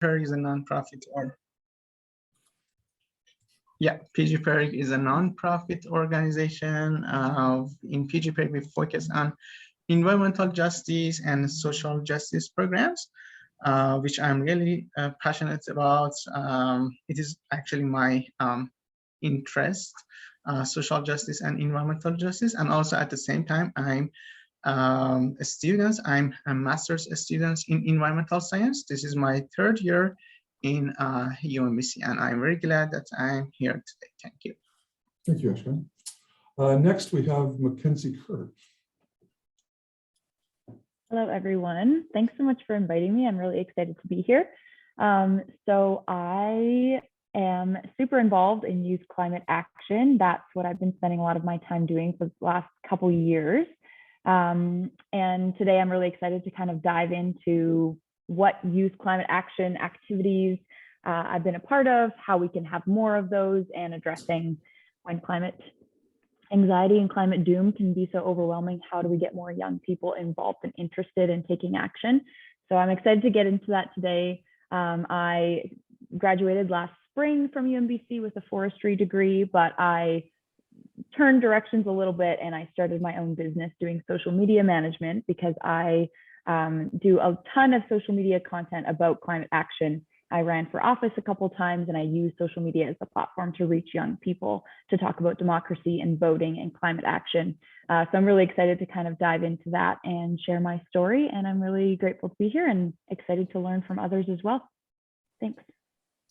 PGPIRG is a nonprofit PGPIRG is a nonprofit organization. In PGPIRG, we focus on environmental justice and social justice programs, which I'm really passionate about. It is actually my interest, social justice and environmental justice. And also at the same time, I'm a student. I'm a master's student in environmental science. This is my third year in UNBC, and I'm very glad that I'm here today. Thank you. Thank you, Ashkan. Next, we have Mackenzie Kerr. Hello, everyone. Thanks so much for inviting me. I'm really excited to be here. So I am super involved in youth climate action. That's what I've been spending a lot of my time doing for the last couple years. And today I'm really excited to kind of dive into what youth climate action activities I've been a part of, how we can have more of those, and addressing when climate anxiety and climate doom can be so overwhelming. How do we get more young people involved and interested in taking action? So I'm excited to get into that today. I graduated last spring from UNBC with a forestry degree, but I turned directions a little bit and I started my own business doing social media management because I do a ton of social media content about climate action. I ran for office a couple of times and I use social media as a platform to reach young people to talk about democracy and voting and climate action. So I'm really excited to kind of dive into that and share my story. And I'm really grateful to be here and excited to learn from others as well. Thanks.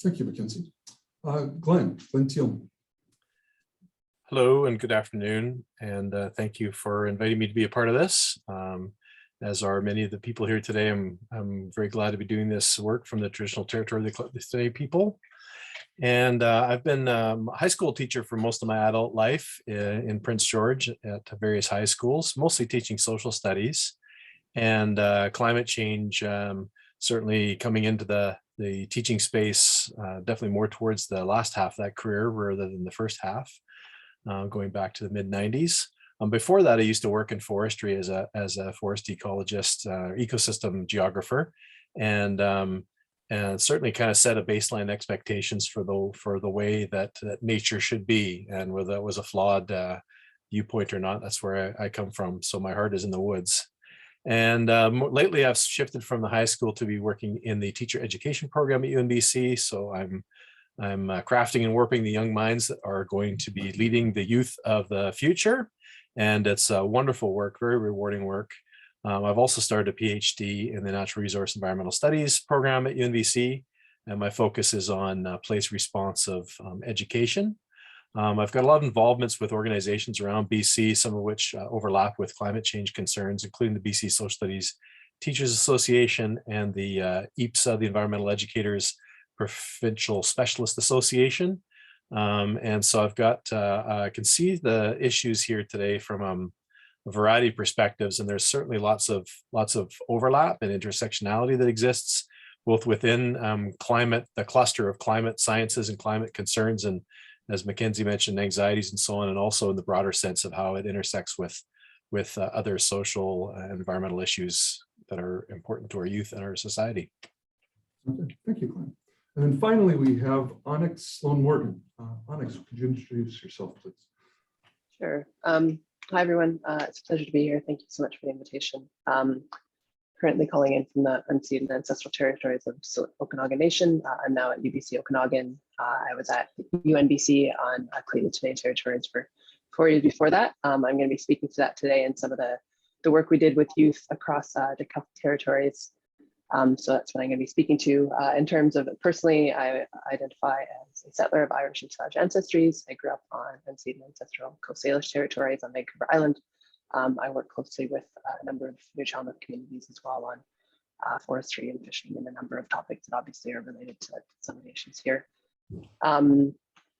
Thank you, Mackenzie. Glen Thielmann. Hello and good afternoon. And thank you for inviting me to be a part of this. As are many of the people here today, I'm very glad to be doing this work from the traditional territory of the Seyed people. And I've been a high school teacher for most of my adult life in Prince George at various high schools, mostly teaching social studies and climate change, certainly coming into the teaching space, definitely more towards the last half of that career rather than the first half, going back to the mid-90s. Before that, I used to work in forestry as a forest ecologist, ecosystem geographer, and certainly kind of set a baseline expectations for the way that nature should be, and whether that was a flawed viewpoint or not, that's where I come from. So my heart is in the woods. And lately, I've shifted from the high school to be working in the teacher education program at UNBC. So I'm crafting and warping the young minds that are going to be leading the youth of the future. And it's wonderful work, very rewarding work. I've also started a PhD in the Natural Resource Environmental Studies program at UNBC, and my focus is on place responsive education. I've got a lot of involvements with organizations around BC, some of which overlap with climate change concerns, including the BC Social Studies Teachers Association and the EPSA, the Environmental Educators Provincial Specialist Association. And so I've got, I can see the issues here today from a variety of perspectives, and there's certainly lots of overlap and intersectionality that exists both within climate, the cluster of climate sciences and climate concerns, and as Mackenzie mentioned, anxieties and so on, and also in the broader sense of how it intersects with other social and environmental issues that are important to our youth and our society. Okay, thank you, Glenn. And then finally, we have Onyx Sloan Morgan. Onyx, could you introduce yourself, please? Sure. Hi, everyone. It's a pleasure to be here. Thank you so much for the invitation. Currently calling in from the unceded ancestral territories of Okanagan Nation. I'm now at UBC Okanagan. I was at UNBC on Clayton Tenay territories for 4 years before that. I'm going to be speaking to that today and some of the work we did with youth across the territories. So that's what I'm going to be speaking to. In terms of personally, I identify as a settler of Irish and Scottish ancestries. I grew up on unceded ancestral Coast Salish territories on Vancouver Island. I work closely with a number of Nuu-chah-nulth communities as well on forestry and fishing and a number of topics that obviously are related to some of the issues here.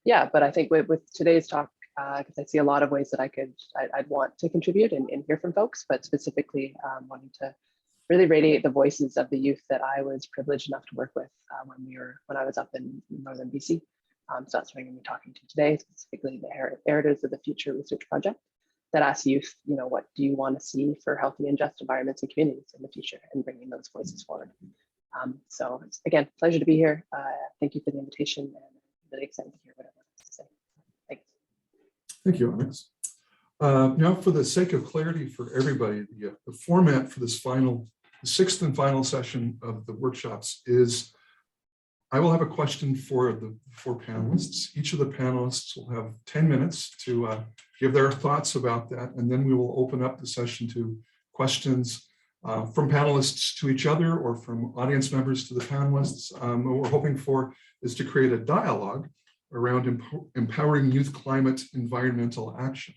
Yeah, but I think with today's talk, because I see a lot of ways that I'd want to contribute and hear from folks, but specifically wanting to really radiate the voices of the youth that I was privileged enough to work with when I was up in northern BC. So that's what I'm going to be talking to today, specifically the Heritors of the Future research project that asks youth, what do you want to see for healthy and just environments and communities in the future, and bringing those voices forward. So it's, again, pleasure to be here. Thank you for the invitation, and I'm really excited to hear what everyone has to say. Thanks. Thank you, Onyx. Now, for the sake of clarity for everybody, the format for this the sixth and final session of the workshops is, I will have a question for the four panelists. Each of the panelists will have 10 minutes to give their thoughts about that, and then we will open up the session to questions from panelists to each other or from audience members to the panelists. What we're hoping for is to create a dialogue around empowering youth climate environmental action.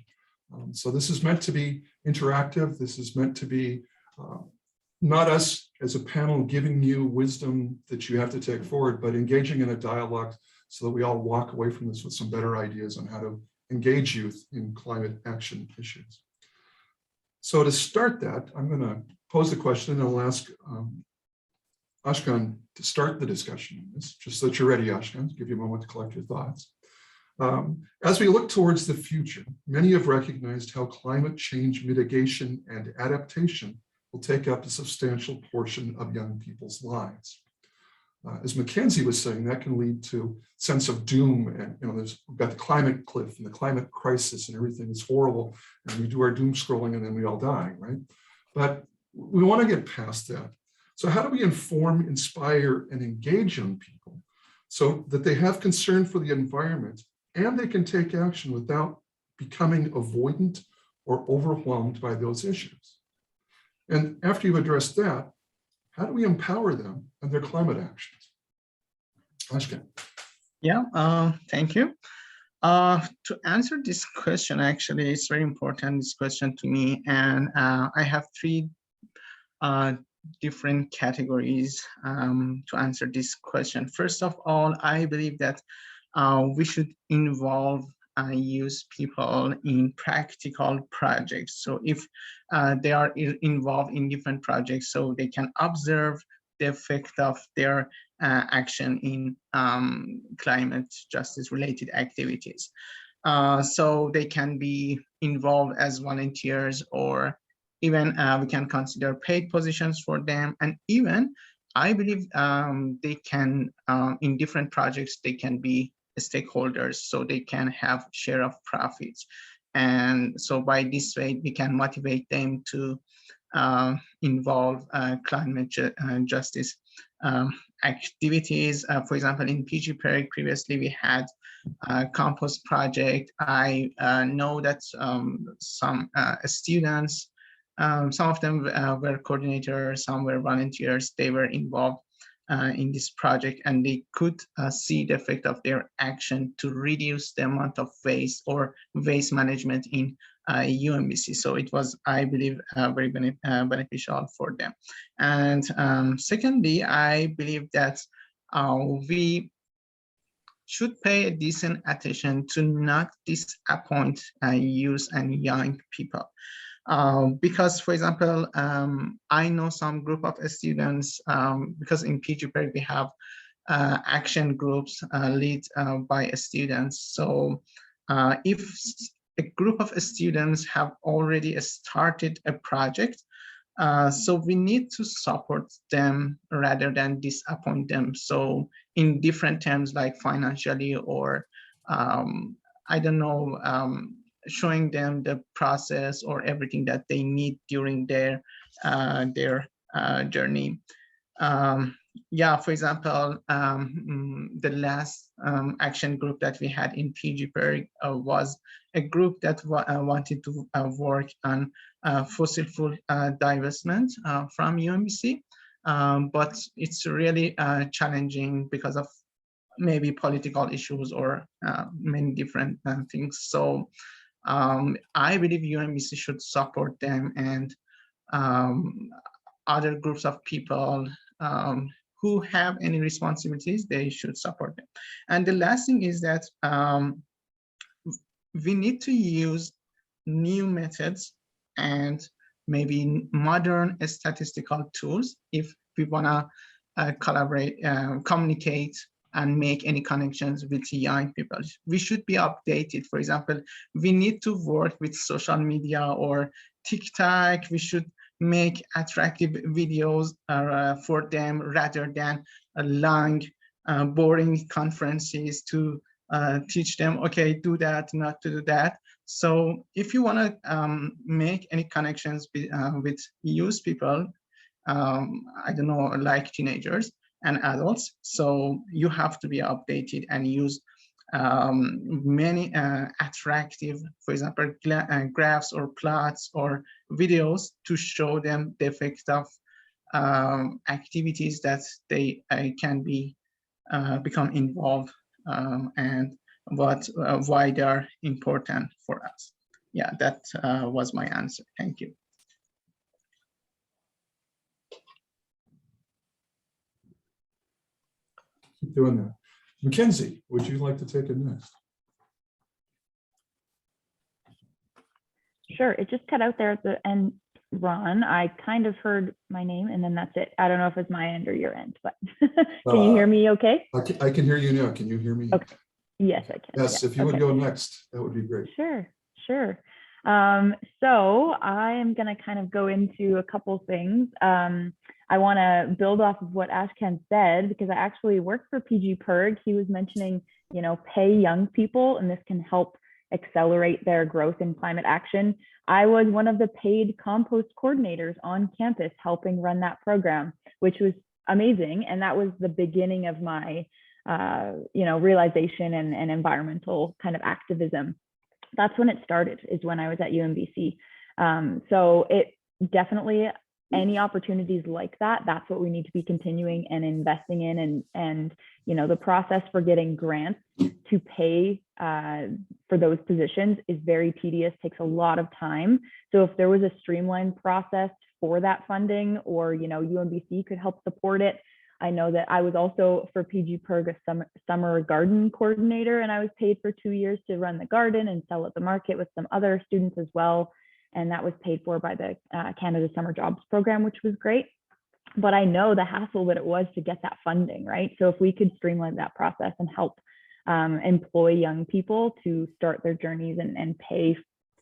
So this is meant to be interactive. This is meant to be not us as a panel giving you wisdom that you have to take forward, but engaging in a dialogue so that we all walk away from this with some better ideas on how to engage youth in climate action issues. So to start that, I'm going to pose the question, and I'll ask Ashkan to start the discussion on this, just so that you're ready, Ashkan, to give you a moment to collect your thoughts. As we look towards the future, many have recognized how climate change mitigation and adaptation will take up a substantial portion of young people's lives. As Mackenzie was saying, that can lead to a sense of doom, and we've got the climate cliff and the climate crisis and everything is horrible, and we do our doom scrolling and then we all die, right? But we want to get past that. So how do we inform, inspire, and engage young people so that they have concern for the environment and they can take action without becoming avoidant or overwhelmed by those issues? And after you've addressed that, how do we empower them in their climate actions? Ashkan. Yeah, thank you. To answer this question, actually, it's very important, this question to me, and I have three different categories to answer this question. First of all, I believe that we should involve use people in practical projects. So if they are involved in different projects, so they can observe the effect of their action in climate justice related activities. So they can be involved as volunteers, or even we can consider paid positions for them. And even I believe they can, in different projects, they can be stakeholders, so they can have share of profits. And so by this way, we can motivate them to involve climate justice activities. For example, in PGPIRG, previously we had a compost project. I know that some students, some of them were coordinators, some were volunteers, they were involved in this project, and they could see the effect of their action to reduce the amount of waste or waste management in UNBC. So it was, I believe, very beneficial for them. And secondly, I believe that we should pay a decent attention to not disappoint youth and young people. Because, for example, I know some group of students, because in PGPIRG we have action groups led by students. So if a group of students have already started a project, so we need to support them rather than disappoint them. So in different terms, like financially, or I don't know, showing them the process or everything that they need during their journey. Yeah, for example, the last action group that we had in PGPIRG was a group that wanted to work on fossil fuel divestment from UNBC, but it's really challenging because of maybe political issues or many different things. So I believe UNBC should support them, and other groups of people who have any responsibilities, they should support them. And the last thing is that we need to use new methods and maybe modern statistical tools if we want to collaborate, communicate, and make any connections with young people. We should be updated. For example, we need to work with social media or TikTok. We should make attractive videos for them rather than long, boring conferences to teach them, okay, do that, not to do that. So if you want to make any connections with youth people, I don't know, like teenagers and adults, so you have to be updated and use many attractive, for example, graphs or plots or videos to show them the effect of activities that they can be become involved and why they are important for us. Yeah, that was my answer. Thank you. Keep doing that. Mackenzie, would you like to take it next? Sure, it just cut out there at the end, Ron. I kind of heard my name and then that's it. I don't know if it's my end or your end, but can you hear me okay? I can hear you now. Can you hear me? Okay. Yes, I can. Yes, yeah. if you would go next, that would be great. Sure, sure. So I am going to kind of go into a couple things. I want to build off of what Ashkan said, because I actually worked for PGPIRG. He was mentioning, you know, pay young people, and this can help accelerate their growth in climate action. I was one of the paid compost coordinators on campus helping run that program, which was amazing. And that was the beginning of my, you know, realization and environmental kind of activism. That's when it started, is when I was at UNBC. So it definitely, any opportunities like that, that's what we need to be continuing and investing in. And you know, the process for getting grants to pay for those positions is very tedious, takes a lot of time. So if there was a streamlined process for that funding, or, you know, UNBC could help support it. I know that I was also for PGPIRG a summer garden coordinator, and I was paid for 2 years to run the garden and sell at the market with some other students as well. And that was paid for by the Canada Summer Jobs Program, which was great. But I know the hassle that it was to get that funding, right? So if we could streamline that process and help employ young people to start their journeys and pay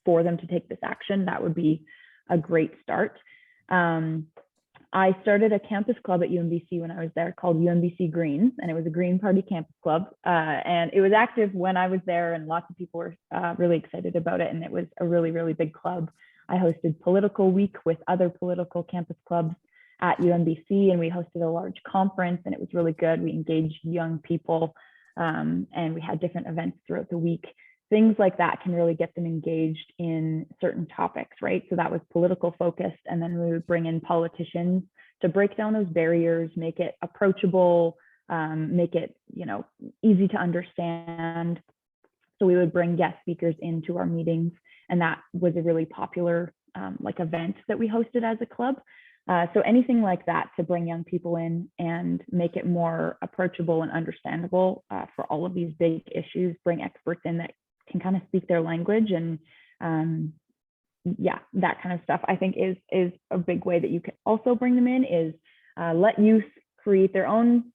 for them to take this action, that would be a great start. I started a campus club at UNBC when I was there called UNBC Greens, and it was a Green Party campus club. And it was active when I was there, and lots of people were really excited about it. And it was a really, really big club. I hosted Political Week with other political campus clubs at UNBC, and we hosted a large conference, and it was really good. We engaged young people, and we had different events throughout the week. Things like that can really get them engaged in certain topics, right? So that was political focused, and then we would bring in politicians to break down those barriers, make it approachable, make it, you know, easy to understand. So we would bring guest speakers into our meetings, and that was a really popular like event that we hosted as a club. So anything like that to bring young people in and make it more approachable and understandable for all of these big issues, bring experts in that can kind of speak their language, and yeah, that kind of stuff I think is a big way that you can also bring them in, is let youth create their own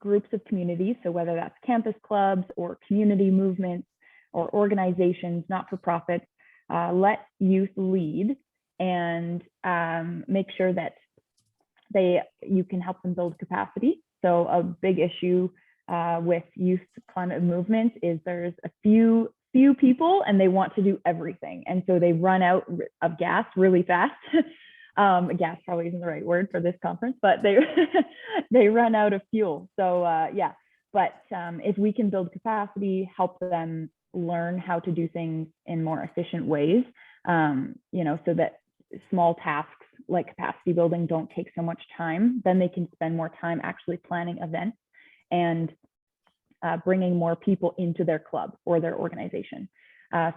groups of communities. So whether that's campus clubs or community movements or organizations, not-for-profits, let youth lead and make sure that you can help them build capacity. So a big issue with youth climate movements is there's a few people and they want to do everything, and so they run out of gas really fast. Gas probably isn't the right word for this conference, but they run out of fuel. So yeah, but if we can build capacity, help them learn how to do things in more efficient ways, you know, so that small tasks like capacity building don't take so much time, then they can spend more time actually planning events and bringing more people into their club or their organization.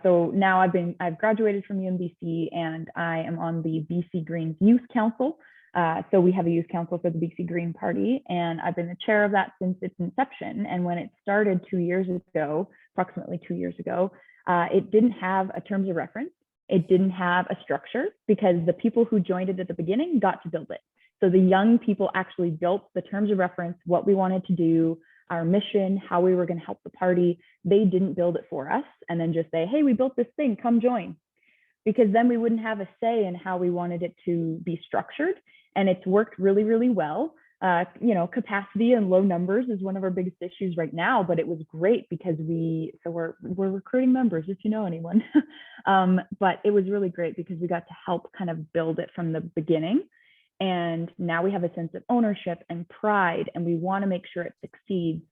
So now I've graduated from UNBC, and I am on the BC Greens Youth Council. So we have a youth council for the BC Green Party, and I've been the chair of that since its inception. And when it started 2 years ago, approximately 2 years ago, it didn't have a terms of reference. It didn't have a structure, because the people who joined it at the beginning got to build it. So the young people actually built the terms of reference, what we wanted to do, our mission, how we were going to help the party. They didn't build it for us and then just say, hey, we built this thing, come join. because then we wouldn't have a say in how we wanted it to be structured. And it's worked really, really well. You know, capacity and low numbers is one of our biggest issues right now, but it was great because we're recruiting members if you know anyone. But it was really great because we got to help kind of build it from the beginning. And now we have a sense of ownership and pride, and we want to make sure it succeeds.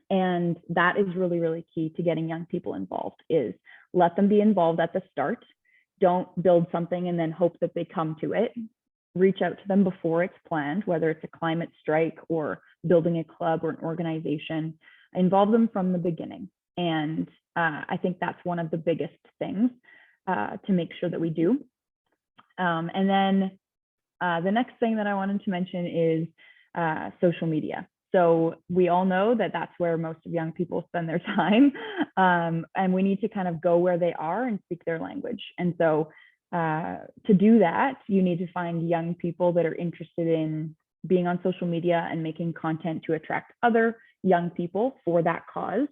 And that is really, really key to getting young people involved, is let them be involved at the start. Don't build something and then hope that they come to it. Reach out to them before it's planned, whether it's a climate strike or building a club or an organization. Involve them from the beginning. And I think that's one of the biggest things to make sure that we do. And then the next thing that I wanted to mention is social media. So we all know that that's where most of young people spend their time. And we need to kind of go where they are and speak their language. And so to do that, you need to find young people that are interested in being on social media and making content to attract other young people for that cause.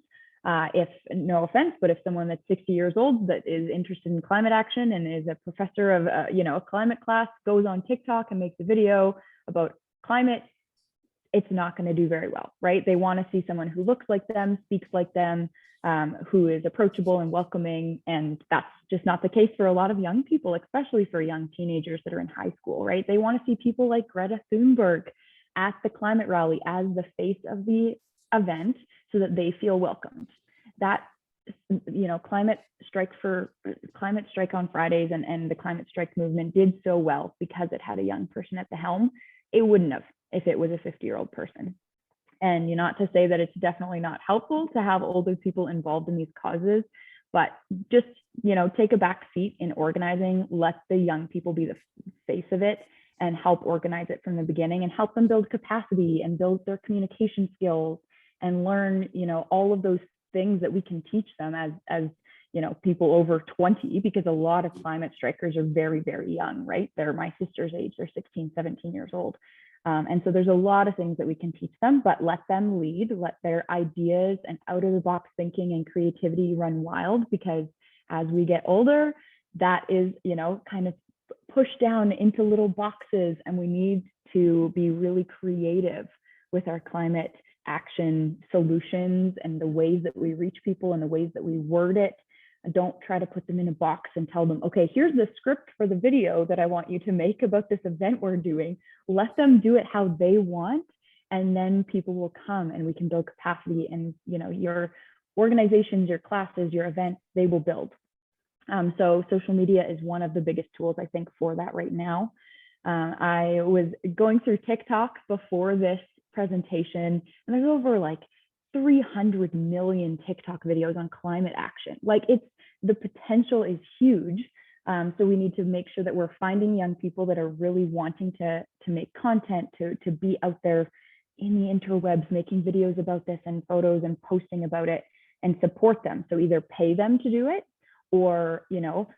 If, no offense, but if someone that's 60 years old that is interested in climate action and is a professor of you know, a climate class, goes on TikTok and makes a video about climate, it's not going to do very well, right? They want to see someone who looks like them, speaks like them, who is approachable and welcoming. And that's just not the case for a lot of young people, especially for young teenagers that are in high school, right? They want to see people like Greta Thunberg at the climate rally as the face of the event so that they feel welcomed. That, you know, climate strike on Fridays and the climate strike movement did so well because it had a young person at the helm. It wouldn't have if it was a 50-year-old person. And not to say that it's definitely not helpful to have older people involved in these causes, but just, you know, take a back seat in organizing, let the young people be the face of it and help organize it from the beginning and help them build capacity and build their communication skills and learn, you know, all of those things that we can teach them as you know, people over 20, because a lot of climate strikers are very, very young, right? They're my sister's age, they're 16, 17 years old. And so there's a lot of things that we can teach them, but let them lead, let their ideas and out of the box thinking and creativity run wild, because as we get older, that is, you know, kind of pushed down into little boxes, and we need to be really creative with our climate action solutions and the ways that we reach people and the ways that we word it. Don't try to put them in a box and tell them, okay, here's the script for the video that I want you to make about this event we're doing. Let them do it how they want, and then people will come and we can build capacity. And, you know, your organizations, your classes, your events, they will build. So social media is one of the biggest tools, I think, for that right now. I was going through TikTok before this presentation, and there's over like 300 million TikTok videos on climate action. Like, it's, the potential is huge. So we need to make sure that we're finding young people that are really wanting to make content, to be out there in the interwebs, making videos about this and photos and posting about it, and support them. So either pay them to do it, or, you know,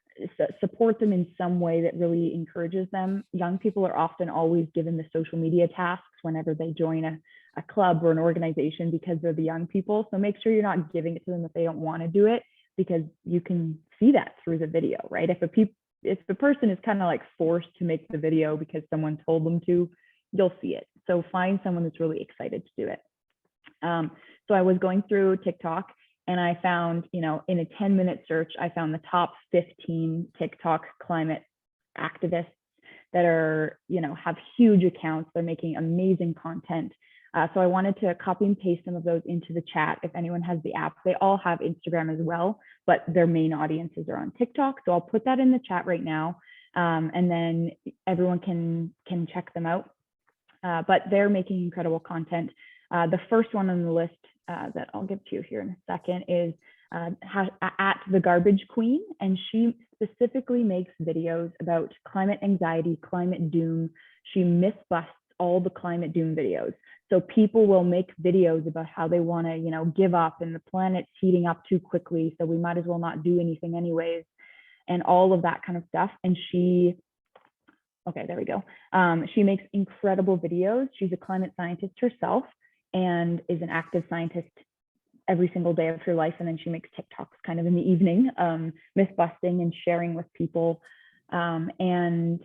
support them in some way that really encourages them. Young people are often always given the social media tasks whenever they join a club or an organization because they're the young people. So make sure you're not giving it to them if they don't want to do it, because you can see that through the video, right? If the person is kind of like forced to make the video because someone told them to, you'll see it. So find someone that's really excited to do it. So I was going through TikTok, and I found, you know, in a 10-minute search, I found the top 15 TikTok climate activists that are, you know, have huge accounts. They're making amazing content. So I wanted to copy and paste some of those into the chat. If anyone has the app, they all have Instagram as well, but their main audiences are on TikTok. So I'll put that in the chat right now, and then everyone can check them out. But they're making incredible content. The first one on the list that I'll give to you here in a second is at the Garbage Queen, and she specifically makes videos about climate anxiety, climate doom. She myth-busts all the climate doom videos. So people will make videos about how they want to, you know, give up and the planet's heating up too quickly, so we might as well not do anything anyways, and all of that kind of stuff. And she, okay, there we go. She makes incredible videos. She's a climate scientist herself and is an active scientist every single day of her life. And then she makes TikToks kind of in the evening, myth busting and sharing with people. And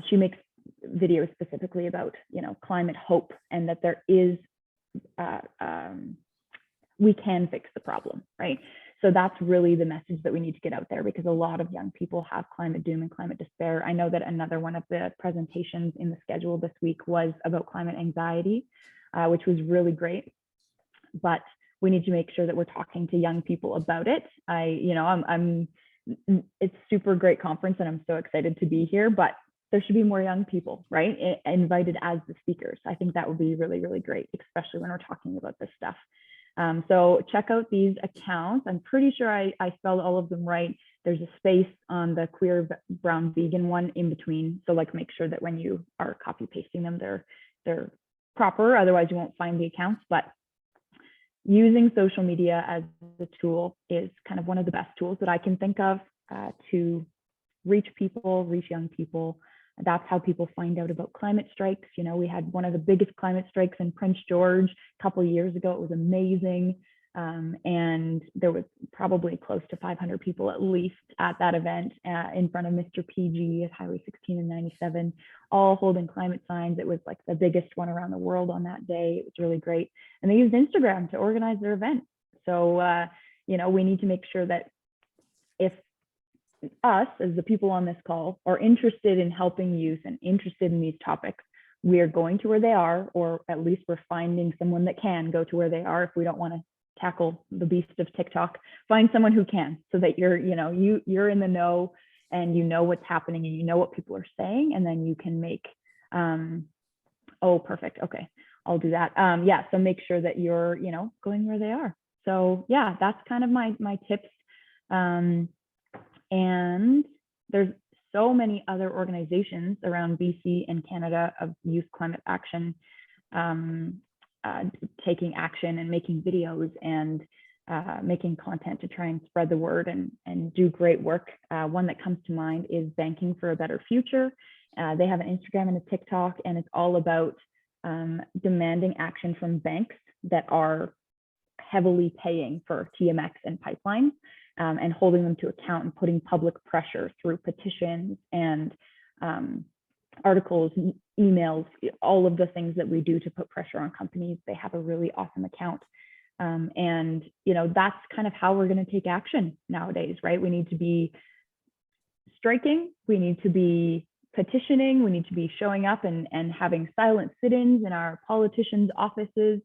she makes videos specifically about, climate hope, and that there is, we can fix the problem, right? So that's really the message that we need to get out there, because a lot of young people have climate doom and climate despair. I know that another one of the presentations in the schedule this week was about climate anxiety, which was really great. But we need to make sure that we're talking to young people about it. It's super great conference and I'm so excited to be here, but there should be more young people, right? Invited as the speakers. I think that would be really, really great, especially when we're talking about this stuff. So check out these accounts. I'm pretty sure I spelled all of them right. There's a space on the queer brown vegan one in between. So like, make sure that when you are copy pasting them, they're proper. Otherwise you won't find the accounts. But using social media as a tool is kind of one of the best tools that I can think of to reach people, reach young people. That's how people find out about climate strikes. We had one of the biggest climate strikes in Prince George a couple of years ago. It was amazing. And there was probably close to 500 people at least at that event in front of Mr. PG at Highway 16 and 97, all holding climate signs. It was like the biggest one around the world on that day. It was really great. And they used Instagram to organize their event. So, we need to make sure that if us as the people on this call are interested in helping youth and interested in these topics, we are going to where they are, or at least we're finding someone that can go to where they are. If we don't want to tackle the beast of TikTok, find someone who can, so that you're in the know and you know what's happening and you know what people are saying, and then you can make oh, perfect, okay, I'll do that. Yeah, so make sure that you're going where they are. So yeah, that's kind of my tips. And there's so many other organizations around BC and Canada of youth climate action, taking action and making videos and making content to try and spread the word and do great work. One that comes to mind is Banking for a Better Future. They have an Instagram and a TikTok, and it's all about demanding action from banks that are heavily paying for TMX and pipelines. And holding them to account and putting public pressure through petitions and articles, emails, all of the things that we do to put pressure on companies. They have a really awesome account. And that's kind of how we're going to take action nowadays, right? We need to be striking, we need to be petitioning, we need to be showing up and having silent sit-ins in our politicians' offices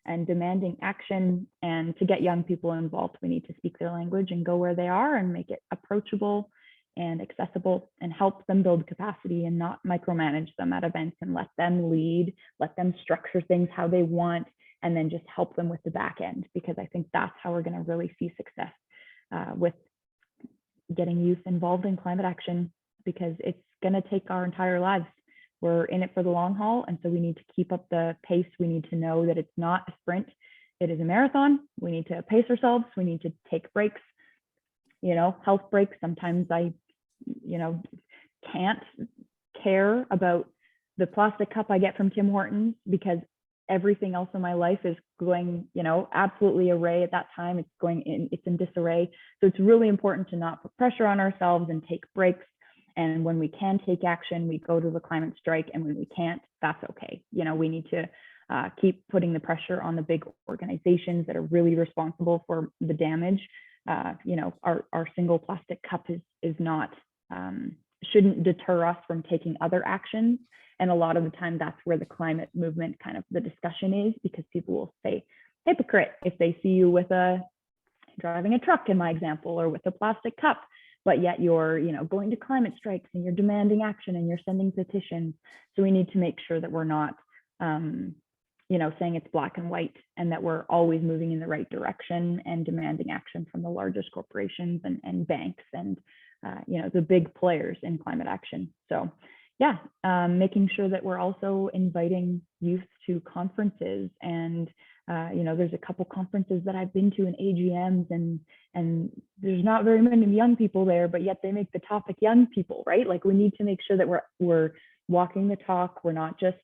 and demanding action. And to get young people involved, we need to speak their language and go where they are and make it approachable and accessible and help them build capacity and not micromanage them at events, and let them lead, let them structure things how they want, and then just help them with the back end, because I think that's how we're going to really see success with getting youth involved in climate action, because it's going to take our entire lives. We're in it for the long haul, and so we need to keep up the pace. We need to know that it's not a sprint, it is a marathon. We need to pace ourselves. We need to take breaks, health breaks. Sometimes I, can't care about the plastic cup I get from Tim Hortons, because everything else in my life is going, absolutely array at that time. It's in disarray. So it's really important to not put pressure on ourselves and take breaks. And when we can take action, we go to the climate strike. And when we can't, that's okay. We need to keep putting the pressure on the big organizations that are really responsible for the damage. Our single plastic cup is not, shouldn't deter us from taking other actions. And a lot of the time, that's where the climate movement kind of the discussion is, because people will say hypocrite if they see you with driving a truck, in my example, or with a plastic cup. But yet you're, going to climate strikes and you're demanding action and you're sending petitions. So we need to make sure that we're not, saying it's black and white, and that we're always moving in the right direction and demanding action from the largest corporations and banks and, the big players in climate action. So yeah, making sure that we're also inviting youth to conferences. And there's a couple conferences that I've been to in AGMs, and there's not very many young people there, but yet they make the topic young people, right? Like, we need to make sure that we're walking the talk. We're not just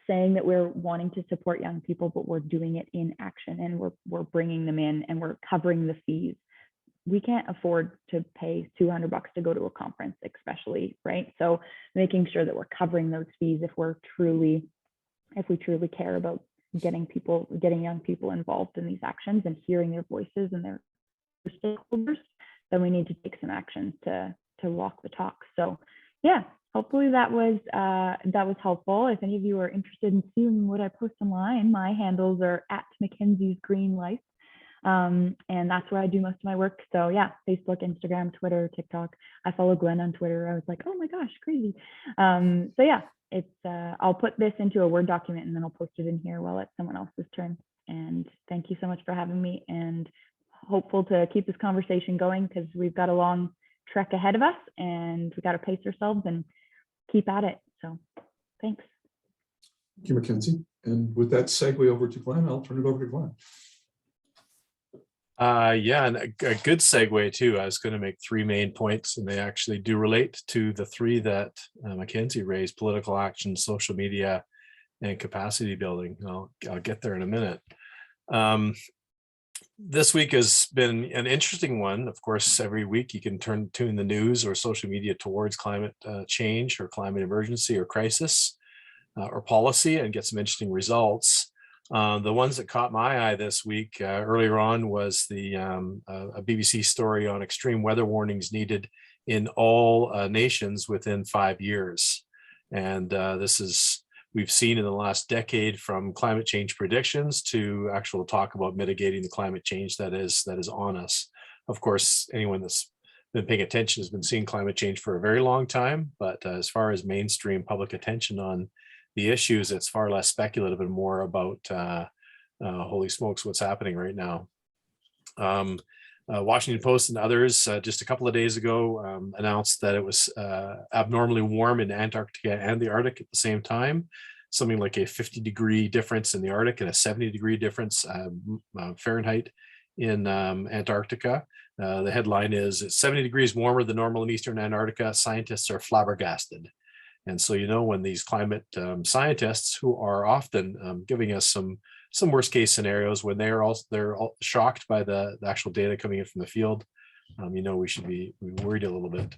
saying that we're wanting to support young people, but we're doing it in action, and we're bringing them in and we're covering the fees. We can't afford to pay $200 to go to a conference, especially, right? So making sure that we're covering those fees if we truly care about getting young people involved in these actions and hearing their voices and their stakeholders, then we need to take some action to walk the talk. So yeah, hopefully that was helpful. If any of you are interested in seeing what I post online, my handles are @Mackenzie'sGreenLife. And that's where I do most of my work. So yeah, Facebook, Instagram, Twitter, TikTok. I follow Glen on Twitter. I was like, oh my gosh, crazy. So yeah, I'll put this into a Word document and then I'll post it in here while it's someone else's turn. And thank you so much for having me, and hopeful to keep this conversation going, because we've got a long trek ahead of us and we got to pace ourselves and keep at it. So thanks. Thank you, Mackenzie. And with that segue over to Glen, I'll turn it over to Glen. Yeah, and a good segue too. I was going to make 3 main points, and they actually do relate to the 3 that Mackenzie raised: political action, social media, and capacity building. I'll get there in a minute. This week has been an interesting one. Of course, every week you can tune the news or social media towards climate change or climate emergency or crisis or policy and get some interesting results. The ones that caught my eye this week earlier on was a BBC story on extreme weather warnings needed in all nations within 5 years. And we've seen in the last decade, from climate change predictions to actual talk about mitigating the climate change that is on us. Of course, anyone that's been paying attention has been seeing climate change for a very long time, but as far as mainstream public attention on the issues, it's far less speculative and more about holy smokes, what's happening right now. Washington Post and others just a couple of days ago announced that it was abnormally warm in Antarctica and the Arctic at the same time, something like a 50-degree difference in the Arctic and a 70-degree difference Fahrenheit in Antarctica. The headline is, "It's 70 degrees warmer than normal in Eastern Antarctica. Scientists are flabbergasted." And so, when these climate scientists, who are often giving us some worst case scenarios, when they're shocked by the actual data coming in from the field, we should be worried a little bit.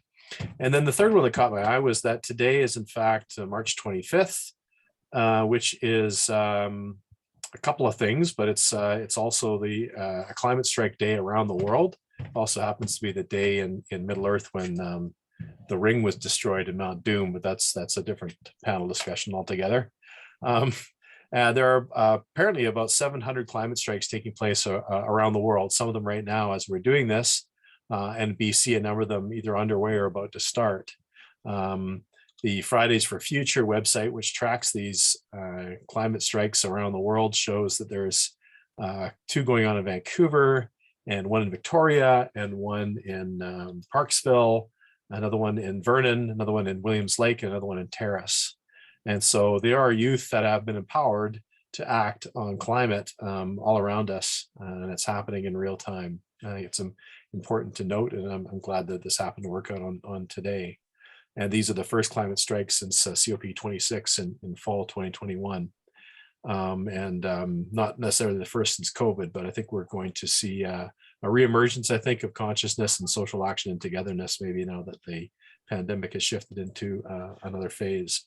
And then the third one that caught my eye was that today is in fact March 25th, which is a couple of things, but it's also the climate strike day around the world. It also happens to be the day in Middle Earth when the ring was destroyed in Mount Doom, but that's a different panel discussion altogether. There are apparently about 700 climate strikes taking place around the world, some of them right now as we're doing this, and BC, a number of them either underway or about to start. The Fridays for Future website, which tracks these climate strikes around the world, shows that there's 2 going on in Vancouver, and 1 in Victoria, and 1 in Parksville, another one in Vernon, another one in Williams Lake, and another one in Terrace. And so there are youth that have been empowered to act on climate all around us, and it's happening in real time. I think it's important to note, and I'm glad that this happened to work out on today. And these are the first climate strikes since COP26 in fall 2021. Not necessarily the first since COVID, but I think we're going to see a reemergence, I think, of consciousness and social action and togetherness, maybe now that the pandemic has shifted into another phase.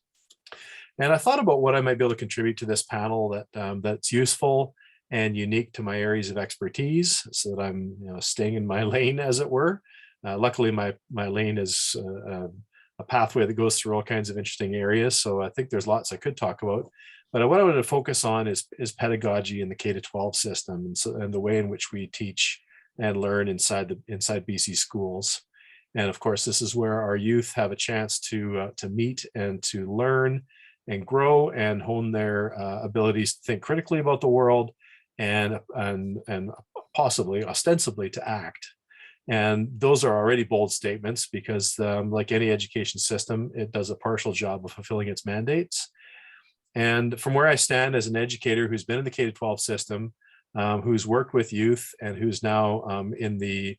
And I thought about what I might be able to contribute to this panel that's useful and unique to my areas of expertise, so that I'm staying in my lane, as it were. Luckily, my lane is a pathway that goes through all kinds of interesting areas, so I think there's lots I could talk about. But what I want to focus on is pedagogy in the K-12 system, and the way in which we teach and learn inside BC schools. And of course, this is where our youth have a chance to meet and to learn and grow and hone their abilities to think critically about the world and possibly, ostensibly, to act. And those are already bold statements because, like any education system, it does a partial job of fulfilling its mandates. And from where I stand as an educator who's been in the K-12 system, who's worked with youth, and who's now in the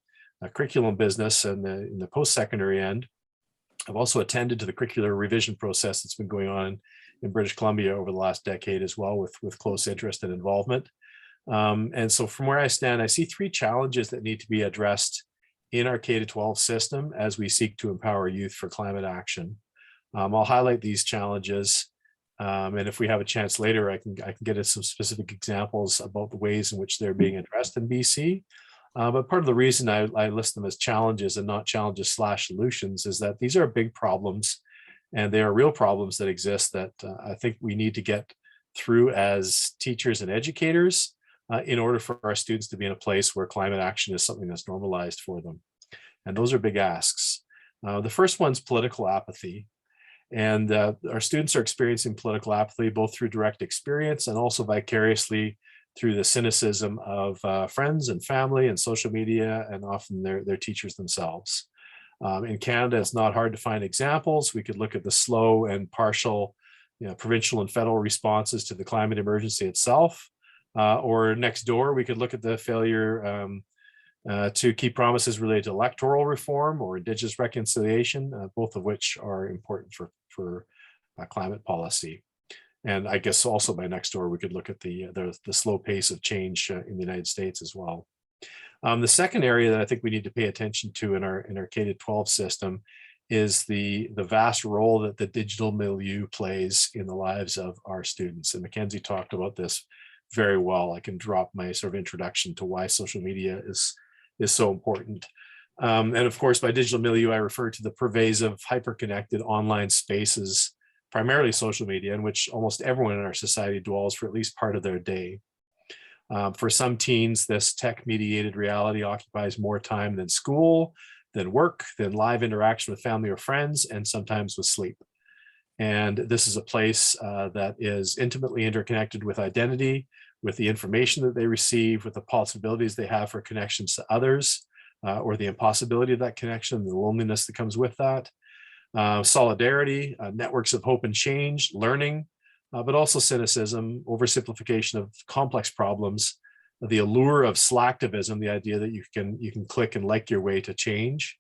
curriculum business and in the post-secondary end, I've also attended to the curricular revision process that's been going on in British Columbia over the last decade as well, with close interest and involvement. And so from where I stand, I see three challenges that need to be addressed in our K-12 system as we seek to empower youth for climate action. I'll highlight these challenges, and if we have a chance later, I can get into some specific examples about the ways in which they're being addressed in BC. But part of the reason I list them as challenges and not challenges/solutions is that these are big problems, and they are real problems that exist that I think we need to get through as teachers and educators in order for our students to be in a place where climate action is something that's normalized for them. And those are big asks. The first one's political apathy. And our students are experiencing political apathy both through direct experience and also vicariously through the cynicism of friends and family and social media, and often their teachers themselves. In Canada, it's not hard to find examples. We could look at the slow and partial provincial and federal responses to the climate emergency itself. Or next door, we could look at the failure to keep promises related to electoral reform or Indigenous reconciliation, both of which are important for climate policy. And I guess also by next door, we could look at the slow pace of change in the United States as well. The second area that I think we need to pay attention to in our K-12 system is the vast role that the digital milieu plays in the lives of our students. And Mackenzie talked about this very well. I can drop my sort of introduction to why social media is so important. And of course, by digital milieu, I refer to the pervasive, hyper-connected online spaces, primarily social media, in which almost everyone in our society dwells for at least part of their day. For some teens, this tech-mediated reality occupies more time than school, than work, than live interaction with family or friends, and sometimes with sleep. And this is a place that is intimately interconnected with identity, with the information that they receive, with the possibilities they have for connections to others, or the impossibility of that connection, the loneliness that comes with that. Solidarity, networks of hope and change, learning, but also cynicism, oversimplification of complex problems, the allure of slacktivism, the idea that you can click and like your way to change,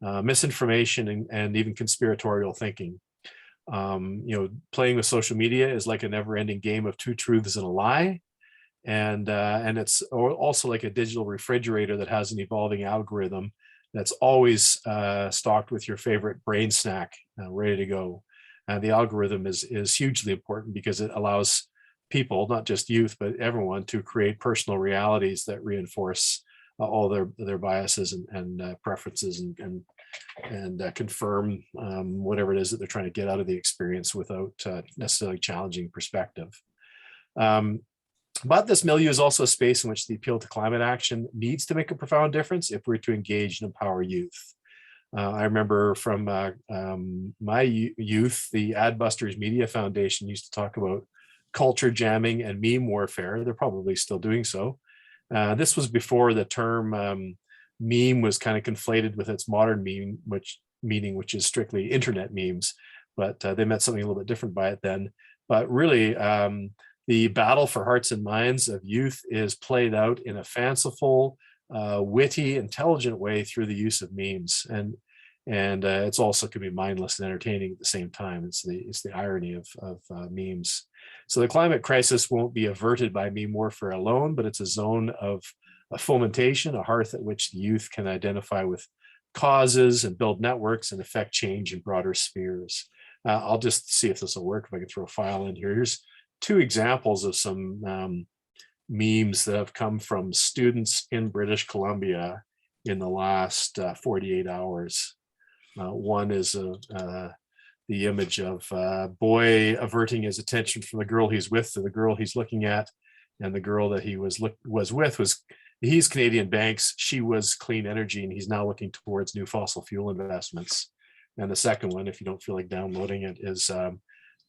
misinformation, and even conspiratorial thinking. Playing with social media is like a never-ending game of two truths and a lie. And it's also like a digital refrigerator that has an evolving algorithm that's always stocked with your favorite brain snack ready to go. And the algorithm is hugely important because it allows people, not just youth, but everyone, to create personal realities that reinforce all their biases and preferences and confirm whatever it is that they're trying to get out of the experience without necessarily challenging perspective. But this milieu is also a space in which the appeal to climate action needs to make a profound difference if we're to engage and empower youth. I remember from my youth, the Adbusters Media Foundation used to talk about culture jamming and meme warfare. They're probably still doing so. This was before the term meme was kind of conflated with its modern meaning, which is strictly internet memes, but they meant something a little bit different by it then. But really, the battle for hearts and minds of youth is played out in a fanciful, witty, intelligent way through the use of memes, and it's also can be mindless and entertaining at the same time. It's the irony of memes. So the climate crisis won't be averted by meme warfare alone, but it's a zone of fomentation, a hearth at which the youth can identify with causes and build networks and affect change in broader spheres. I'll just see if this will work. If I can throw a file in here. Here's two examples of some memes that have come from students in British Columbia in the last 48 hours. One is the image of a boy averting his attention from the girl he's with to the girl he's looking at, and the girl that he was with he's Canadian banks, she was clean energy, and he's now looking towards new fossil fuel investments. And the second one, if you don't feel like downloading it, is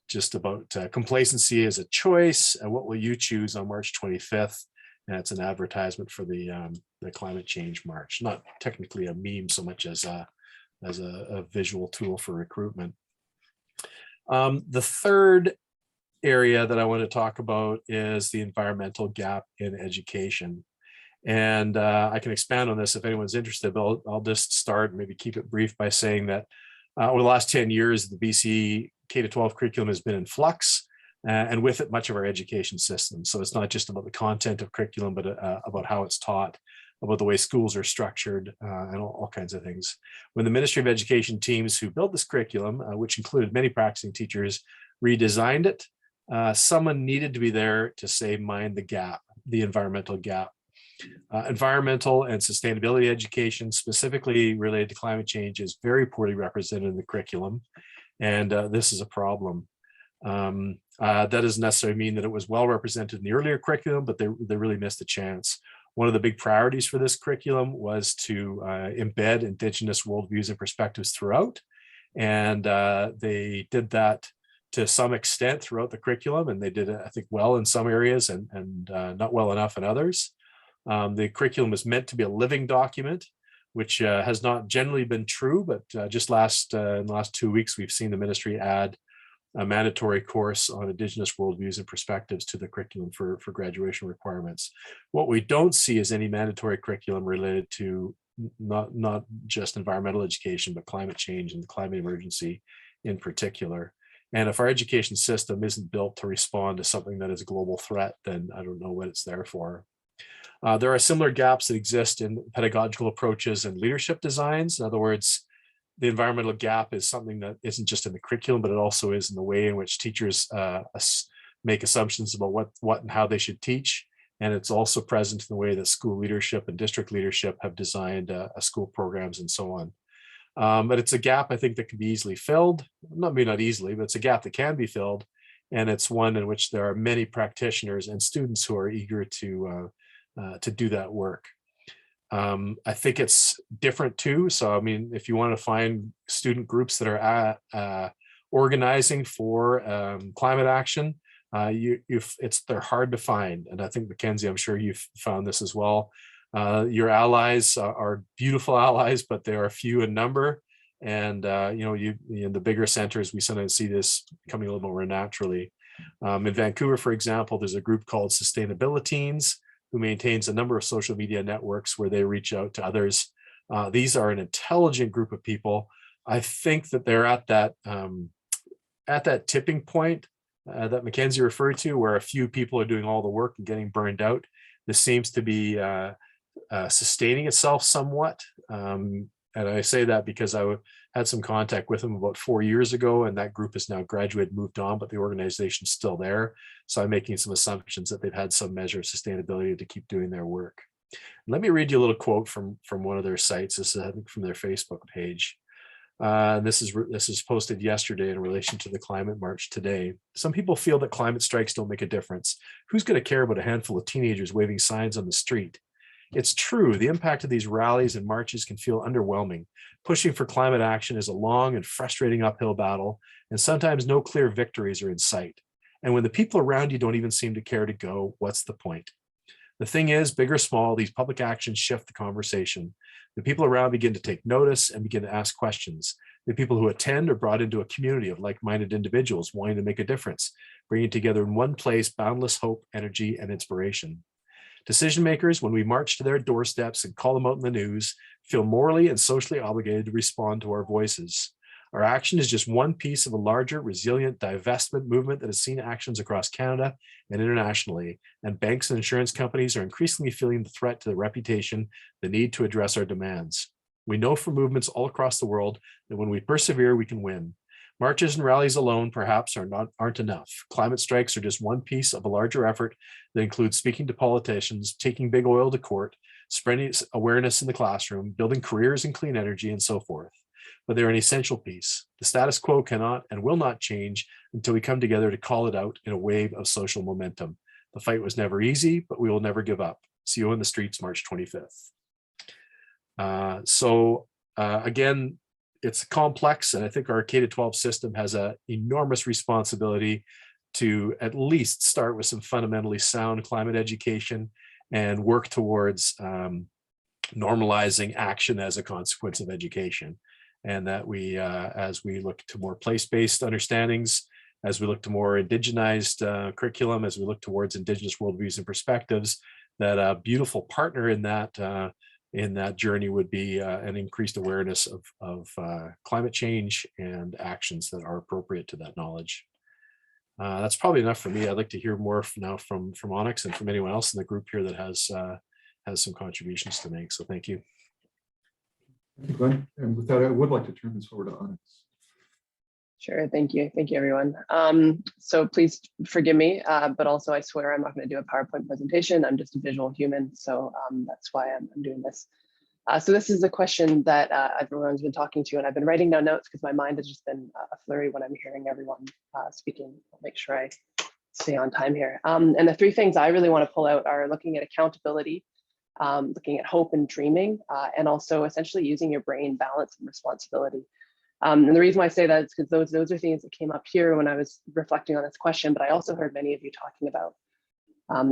just about complacency as a choice. And what will you choose on March 25th? And it's an advertisement for the climate change march. Not technically a meme so much as a visual tool for recruitment. The third area that I want to talk about is the environmental gap in education. And I can expand on this if anyone's interested, but I'll just start and maybe keep it brief by saying that over the last 10 years, the BC K-12 curriculum has been in flux, and with it, much of our education system. So it's not just about the content of curriculum, but about how it's taught, about the way schools are structured, and all kinds of things. When the Ministry of Education teams who built this curriculum, which included many practicing teachers, redesigned it, someone needed to be there to say, mind the gap, the environmental gap. Environmental and sustainability education, specifically related to climate change, is very poorly represented in the curriculum, and this is a problem. That doesn't necessarily mean that it was well represented in the earlier curriculum, but they really missed a chance. One of the big priorities for this curriculum was to embed Indigenous worldviews and perspectives throughout, and they did that to some extent throughout the curriculum, and they did it, I think, well in some areas and not well enough in others. The curriculum is meant to be a living document, which has not generally been true, but just in the last 2 weeks, we've seen the ministry add a mandatory course on Indigenous worldviews and perspectives to the curriculum for graduation requirements. What we don't see is any mandatory curriculum related to not just environmental education, but climate change and the climate emergency in particular. And if our education system isn't built to respond to something that is a global threat, then I don't know what it's there for. There are similar gaps that exist in pedagogical approaches and leadership designs. In other words, the environmental gap is something that isn't just in the curriculum, but it also is in the way in which teachers make assumptions about what and how they should teach. And it's also present in the way that school leadership and district leadership have designed school programs and so on. But it's a gap, I think, that can be easily filled. Maybe not easily, but it's a gap that can be filled. And it's one in which there are many practitioners and students who are eager to do that work. I think it's different too. So, I mean, if you want to find student groups that are organizing for climate action, they're hard to find. And I think, Mackenzie, I'm sure you've found this as well. Your allies are beautiful allies, but they are few in number. And in the bigger centers, we sometimes see this coming a little more naturally. In Vancouver, for example, there's a group called Sustainability Teens, who maintains a number of social media networks where they reach out to others. These are an intelligent group of people. I think that they're at that tipping point that Mackenzie referred to, where a few people are doing all the work and getting burned out. This seems to be sustaining itself somewhat. And I say that because I had some contact with them about 4 years ago, and that group has now graduated, moved on, but the organization's still there. So I'm making some assumptions that they've had some measure of sustainability to keep doing their work. And let me read you a little quote from one of their sites. This is, I think, from their Facebook page. This is posted yesterday in relation to the climate march today. Some people feel that climate strikes don't make a difference. Who's going to care about a handful of teenagers waving signs on the street? It's true, the impact of these rallies and marches can feel underwhelming. Pushing for climate action is a long and frustrating uphill battle, and sometimes no clear victories are in sight. And when the people around you don't even seem to care to go, what's the point? The thing is, big or small, these public actions shift the conversation. The people around begin to take notice and begin to ask questions. The people who attend are brought into a community of like-minded individuals wanting to make a difference, bringing together in one place boundless hope, energy, and inspiration. Decision makers, when we march to their doorsteps and call them out in the news, feel morally and socially obligated to respond to our voices. Our action is just one piece of a larger, resilient divestment movement that has seen actions across Canada and internationally, and banks and insurance companies are increasingly feeling the threat to their reputation, the need to address our demands. We know from movements all across the world that when we persevere, we can win. Marches and rallies alone perhaps aren't enough. Climate strikes are just one piece of a larger effort that includes speaking to politicians, taking big oil to court, spreading awareness in the classroom, building careers in clean energy, and so forth. But they're an essential piece. The status quo cannot and will not change until we come together to call it out in a wave of social momentum. The fight was never easy, but we will never give up. See you in the streets, March 25th. Again, it's complex, and I think our K-12 system has an enormous responsibility to at least start with some fundamentally sound climate education and work towards normalizing action as a consequence of education. And that we, as we look to more place-based understandings, as we look to more indigenized curriculum, as we look towards Indigenous worldviews and perspectives, that a beautiful partner in that in that journey would be an increased awareness of climate change and actions that are appropriate to that knowledge. That's probably enough for me. I'd like to hear more now from Onyx and from anyone else in the group here that has some contributions to make. So thank you. Thank you, Glenn. And with that, I would like to turn this over to Onyx. Sure, thank you, everyone. So please forgive me, but also I swear I'm not going to do a PowerPoint presentation. I'm just a visual human, so that's why I'm doing this. So this is a question that everyone's been talking to, and I've been writing down notes because my mind has just been a flurry when I'm hearing everyone speaking. I'll make sure I stay on time here. And the three things I really want to pull out are looking at accountability, looking at hope and dreaming, and also essentially using your brain, balance, and responsibility. And the reason why I say that is because those are things that came up here when I was reflecting on this question, but I also heard many of you talking about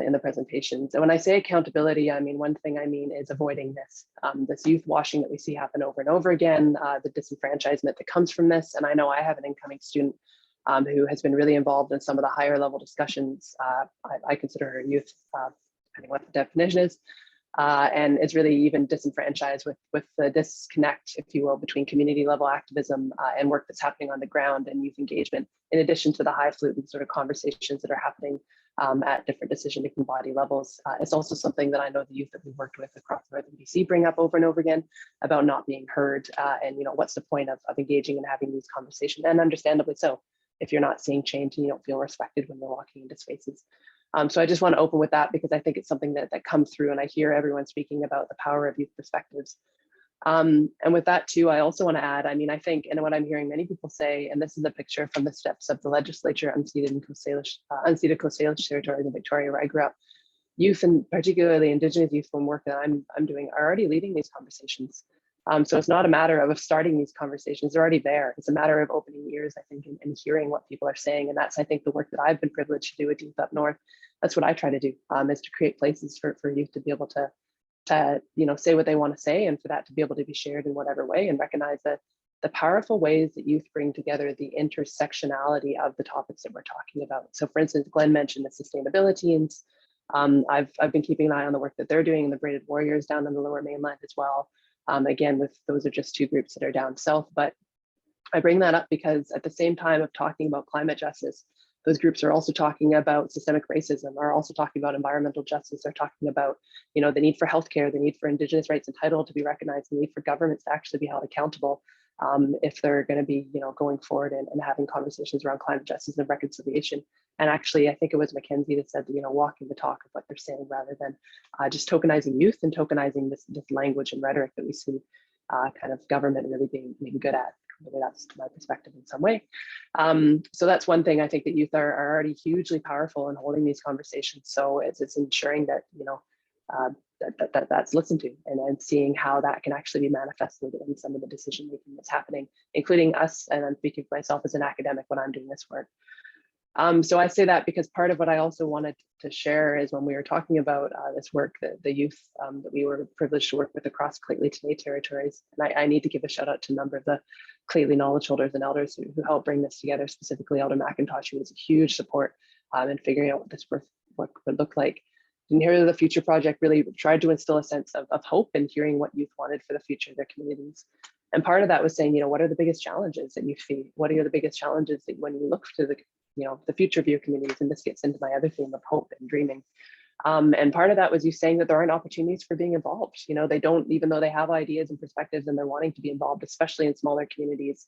in the presentation. So when I say accountability, I mean, one thing I mean is avoiding this youth washing that we see happen over and over again, the disenfranchisement that comes from this. And I know I have an incoming student who has been really involved in some of the higher level discussions. I consider her youth, depending what the definition is. And is really even disenfranchised with the disconnect, if you will, between community level activism and work that's happening on the ground and youth engagement, in addition to the highfalutin sort of conversations that are happening at different decision-making body levels. It's also something that I know the youth that we've worked with across Northern BC bring up over and over again about not being heard, and what's the point of engaging and having these conversations, and understandably so, if you're not seeing change and you don't feel respected when you're walking into spaces. So I just want to open with that because I think it's something that comes through, and I hear everyone speaking about the power of youth perspectives. And with that too, I also want to add, I mean, I think, and what I'm hearing many people say, and this is a picture from the steps of the legislature, unceded Coast Salish territories in Victoria, where I grew up, youth, and particularly Indigenous youth from work that I'm doing, are already leading these conversations. So it's not a matter of starting these conversations, they're already there. It's a matter of opening ears, I think, and hearing what people are saying. And that's, I think, the work that I've been privileged to do with Youth Up North. That's what I try to do, is to create places for youth to be able to say what they want to say, and for that to be able to be shared in whatever way, and recognize that the powerful ways that youth bring together the intersectionality of the topics that we're talking about. So for instance, Glen mentioned the sustainability teams. I've been keeping an eye on the work that they're doing in the Braided Warriors down in the Lower Mainland as well. Again, those are just two groups that are down south, but I bring that up because at the same time of talking about climate justice, those groups are also talking about systemic racism, are also talking about environmental justice, they're talking about the need for healthcare, the need for Indigenous rights and title to be recognized, the need for governments to actually be held accountable if they're going to be going forward and having conversations around climate justice and reconciliation. And actually, I think it was Mackenzie that said, walking the talk of what they're saying, rather than just tokenizing youth and tokenizing this language and rhetoric that we see kind of government really being good at. Maybe that's my perspective in some way. So that's one thing I think that youth are already hugely powerful in holding these conversations. So it's ensuring that that's listened to, and seeing how that can actually be manifested in some of the decision making that's happening, including us. And I'm speaking for myself as an academic when I'm doing this work. So I say that because part of what I also wanted to share is when we were talking about this work, the youth that we were privileged to work with across Claytley today territories. And I need to give a shout out to a number of the Claytley knowledge holders and elders who helped bring this together, specifically Elder McIntosh, who was a huge support in figuring out what this work would look like. And here the Future Project really tried to instill a sense of hope and hearing what youth wanted for the future of their communities. And part of that was saying, what are the biggest challenges that you see? What are the biggest challenges that when you look to the future of your communities? And this gets into my other theme of hope and dreaming. And part of that was you saying that there aren't opportunities for being involved. They don't, even though they have ideas and perspectives and they're wanting to be involved, especially in smaller communities,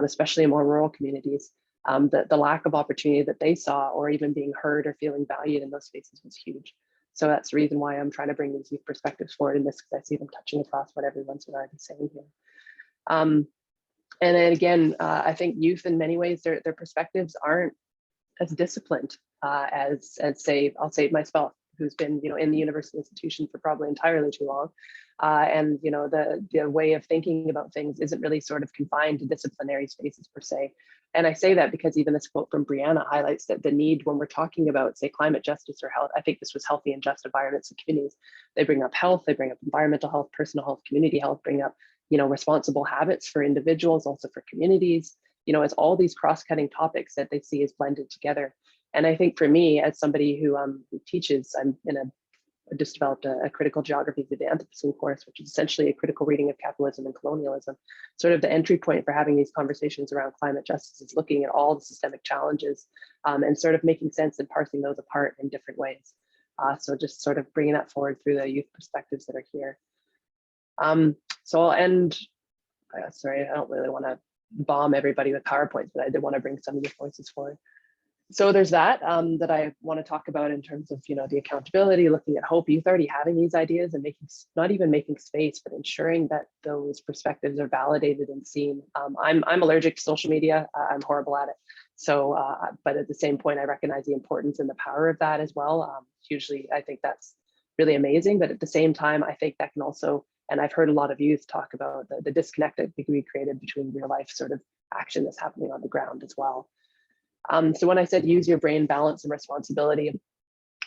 especially in more rural communities, the lack of opportunity that they saw, or even being heard or feeling valued in those spaces, was huge. So that's the reason why I'm trying to bring these youth perspectives forward in this, because I see them touching across what everyone's already saying here. And then again, I think youth in many ways, their perspectives aren't as disciplined as say, I'll say myself, who's been in the university institution for probably entirely too long. And the way of thinking about things isn't really sort of confined to disciplinary spaces per se. And I say that because even this quote from Brianna highlights that the need when we're talking about, say, climate justice or health. I think this was healthy and just environments and communities. They bring up health, they bring up environmental health, personal health, community health, bring up responsible habits for individuals, also for communities. It's all these cross-cutting topics that they see as blended together. And I think for me, as somebody who teaches, I'm in a just developed a critical geography of the Anthropocene course, which is essentially a critical reading of capitalism and colonialism. Sort of the entry point for having these conversations around climate justice is looking at all the systemic challenges and sort of making sense and parsing those apart in different ways. So just sort of bringing that forward through the youth perspectives that are here. So I'll end, sorry, I don't really want to bomb everybody with PowerPoints, but I did want to bring some of your voices forward. So there's that that I want to talk about in terms of, the accountability, looking at hope, youth already having these ideas and not even making space, but ensuring that those perspectives are validated and seen. I'm allergic to social media. I'm horrible at it. So, but at the same point, I recognize the importance and the power of that as well. Hugely, I think that's really amazing. But at the same time, I think that can also, and I've heard a lot of youth talk about the disconnect that we created between real life sort of action that's happening on the ground as well. So when I said use your brain, balance, and responsibility,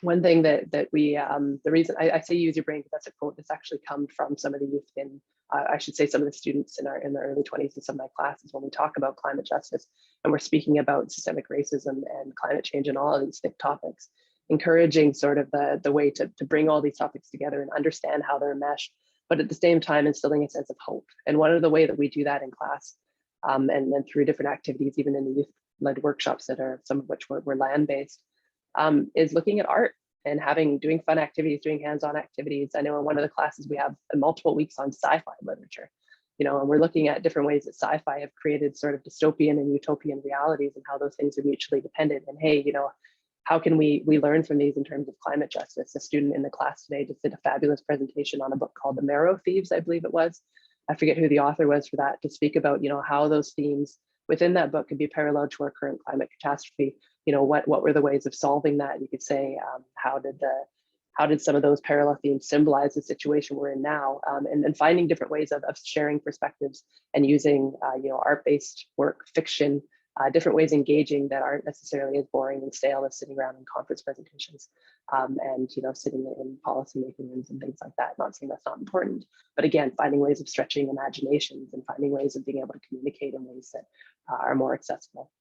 one thing that we, the reason I say use your brain, because that's a quote that's actually come from some of the youth in, I should say some of the students in the early 20s in some of my classes when we talk about climate justice, and we're speaking about systemic racism and climate change and all of these thick topics, encouraging sort of the way to bring all these topics together and understand how they're meshed, but at the same time instilling a sense of hope. And one of the way that we do that in class and then through different activities, even in the youth-led workshops that are some of which were land-based, is looking at art and doing fun activities, doing hands-on activities. I know in one of the classes we have multiple weeks on sci-fi literature, and we're looking at different ways that sci-fi have created sort of dystopian and utopian realities and how those things are mutually dependent. And hey, how can we learn from these in terms of climate justice? A student in the class today just did a fabulous presentation on a book called The Marrow Thieves, I believe it was. I forget who the author was for that, to speak about, how those themes within that book could be parallel to our current climate catastrophe. What were the ways of solving that? You could say, how did some of those parallel themes symbolize the situation we're in now? And finding different ways of sharing perspectives and using, art-based work, fiction, different ways engaging that aren't necessarily as boring and stale as sitting around in conference presentations and sitting in policy making rooms and things like that. Not saying that's not important, but again, finding ways of stretching imaginations and finding ways of being able to communicate in ways that are more accessible.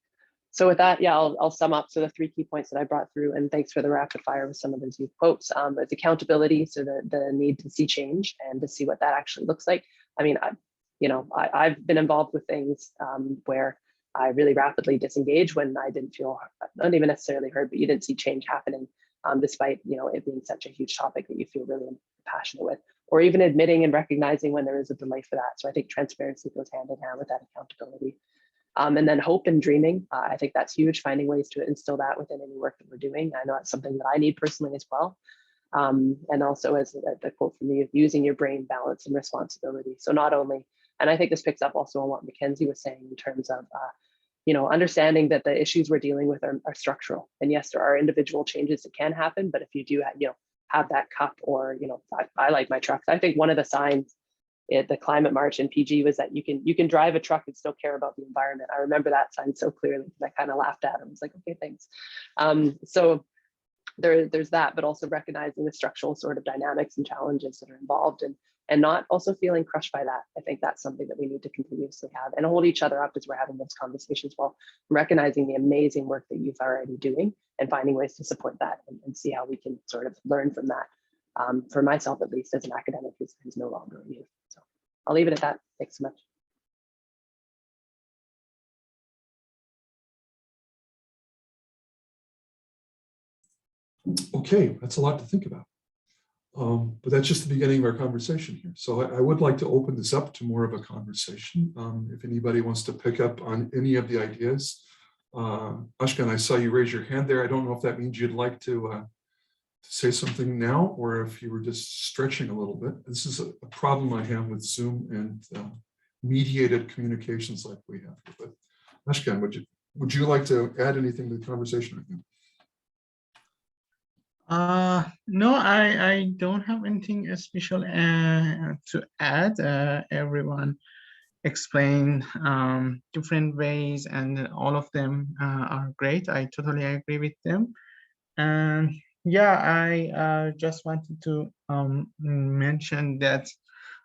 So with that, yeah, I'll sum up. So the 3 key points that I brought through, and thanks for the rapid fire with some of those youth quotes. It's accountability, so the need to see change and to see what that actually looks like. I mean, I've been involved with things where I really rapidly disengaged when I didn't feel, not even necessarily heard, but you didn't see change happening, despite it being such a huge topic that you feel really passionate with, or even admitting and recognizing when there is a delay for that. So I think transparency goes hand in hand with that accountability. And then hope and dreaming, I think that's huge, finding ways to instill that within any work that we're doing. I know it's something that I need personally as well. And also as the quote from me of using your brain, balance, and responsibility. So not only, and I think this picks up also on what Mackenzie was saying in terms of, understanding that the issues we're dealing with are structural. And yes, there are individual changes that can happen, but if you do, have that cup, or, I like my trucks. I think one of the signs at the climate march in PG was that you can drive a truck and still care about the environment. I remember that sign so clearly because I kind of laughed at him. I was like, okay, thanks. So there's that, but also recognizing the structural sort of dynamics and challenges that are involved, and not also feeling crushed by that. I think that's something that we need to continuously have and hold each other up as we're having those conversations, while recognizing the amazing work that youth are already doing and finding ways to support that and see how we can sort of learn from that. For myself, at least, as an academic who's no longer a youth. So I'll leave it at that. Thanks so much. Okay, that's a lot to think about. But that's just the beginning of our conversation here. So I would like to open this up to more of a conversation. If anybody wants to pick up on any of the ideas. Ashkan, I saw you raise your hand there. I don't know if that means you'd like to say something now, or if you were just stretching a little bit. This is a problem I have with Zoom and mediated communications like we have here. But Ashkan, would you like to add anything to the conversation right now? No, I don't have anything special to add. Everyone explained different ways, and all of them are great. I totally agree with them. And yeah, I just wanted to mention that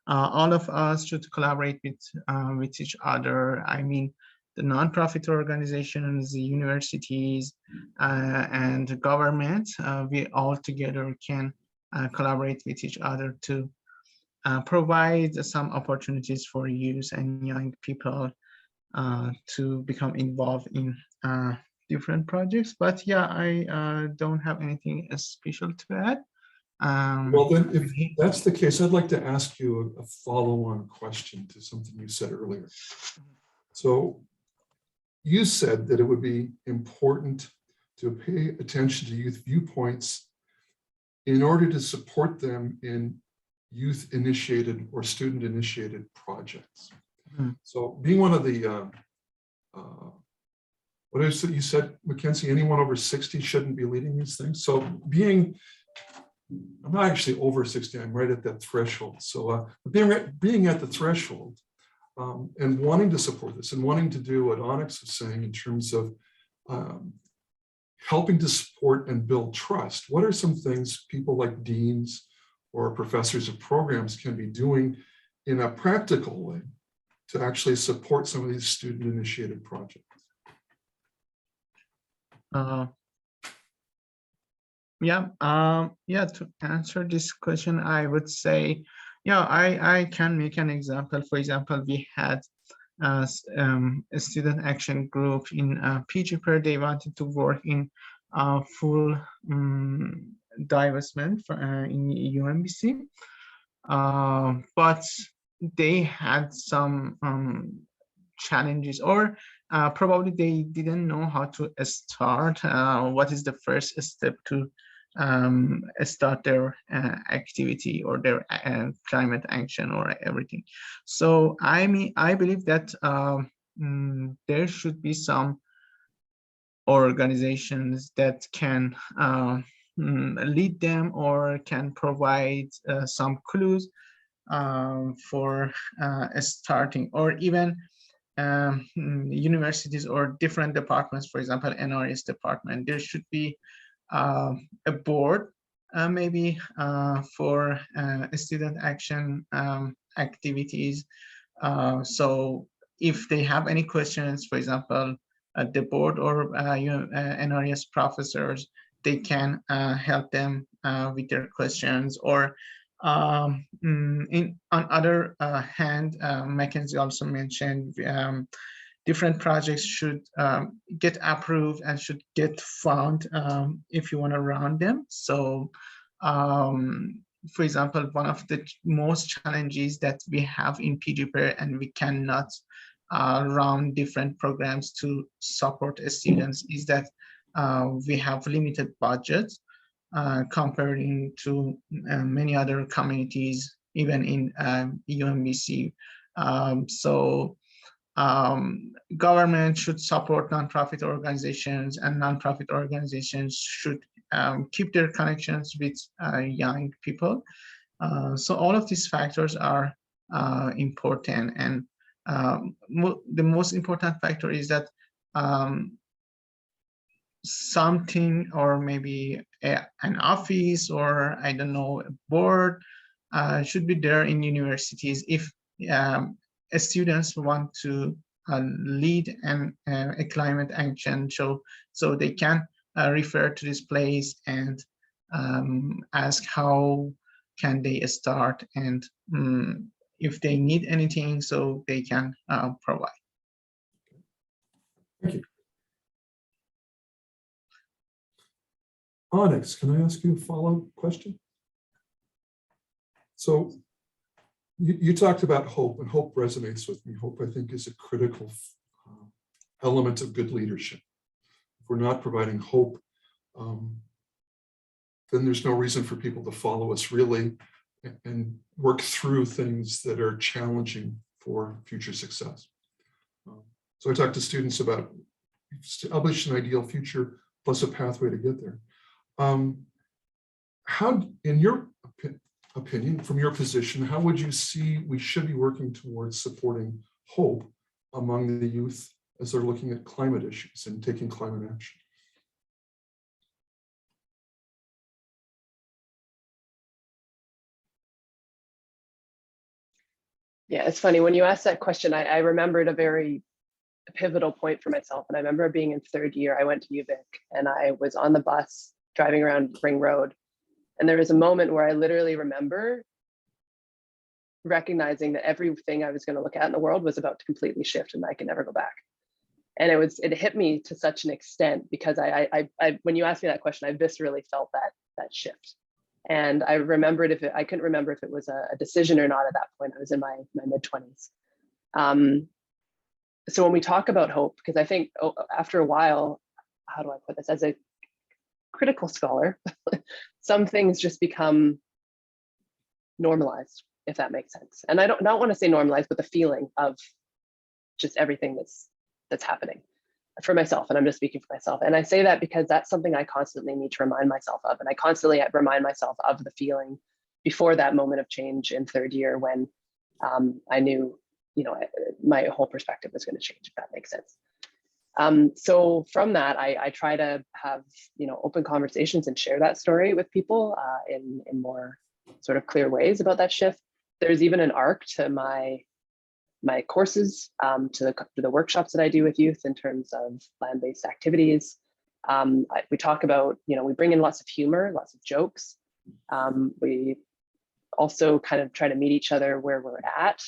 all of us should collaborate with each other. I mean, the nonprofit organizations, the universities, and the government, we all together can collaborate with each other to provide some opportunities for youth and young people to become involved in different projects. But yeah, I don't have anything special to add. Well, then, if that's the case, I'd like to ask you a follow-on question to something you said earlier. So you said that it would be important to pay attention to youth viewpoints in order to support them in youth-initiated or student-initiated projects. Mhm. So being one of the, what is it you said, Mackenzie, anyone over 60 shouldn't be leading these things. So I'm not actually over 60, I'm right at that threshold. So being at the threshold and wanting to support this and wanting to do what Onyx is saying in terms of helping to support and build trust, what are some things people like deans or professors of programs can be doing in a practical way to actually support some of these student-initiated projects? Yeah, to answer this question, I would say, yeah, I can make an example. For example, we had a student action group in PGPIRG. They wanted to work in full divestment in UNBC, but they had some challenges, or probably they didn't know how to start. What is the first step to start their activity or their climate action or everything. So I believe that there should be some organizations that can lead them or can provide some clues for starting, or even universities or different departments, for example, NRES department. There should be a board maybe for student action activities. So if they have any questions, for example, the board or NRES professors, they can help them with their questions. Or on other hand, Mackenzie also mentioned different projects should get approved and should get found if you want to run them. So for example, one of the most challenges that we have in PGPIRG, and we cannot run different programs to support students, is that we have limited budgets comparing to many other communities, even in UNBC. So government should support nonprofit organizations, and nonprofit organizations should keep their connections with young people. So all of these factors are important, and the most important factor is that something, or maybe an office, or I don't know, a board should be there in universities if students want to lead a climate action show, so they can refer to this place and ask how can they start, and if they need anything, so they can provide. Thank you. Onyx, can I ask you a follow-up question? So you talked about hope, and hope resonates with me. Hope, I think, is a critical element of good leadership. If we're not providing hope, then there's no reason for people to follow us, really, and work through things that are challenging for future success. So I talk to students about establish an ideal future plus a pathway to get there. How, in your opinion, from your position, how would you see we should be working towards supporting hope among the youth as they're looking at climate issues and taking climate action? Yeah, it's funny, when you asked that question, I remembered a very pivotal point for myself. And I remember being in third year, I went to UVic and I was on the bus driving around Ring Road. And there was a moment where I literally remember recognizing that everything I was going to look at in the world was about to completely shift and I could never go back. And it hit me to such an extent because I when you asked me that question, I viscerally felt that shift. And I remembered I couldn't remember if it was a decision or not at that point. I was in my mid-20s. So when we talk about hope, because I think after a while, how do I put this? As a critical scholar, some things just become normalized, if that makes sense. And I don't want to say normalized, but the feeling of just everything that's happening for myself. And I'm just speaking for myself. And I say that because that's something I constantly need to remind myself of. And I constantly remind myself of the feeling before that moment of change in third year when I knew, my whole perspective was going to change, if that makes sense. So from that, I try to have, open conversations and share that story with people in more sort of clear ways about that shift. There's even an arc to my courses, to the workshops that I do with youth in terms of land-based activities. We talk about, we bring in lots of humor, lots of jokes. We also kind of try to meet each other where we're at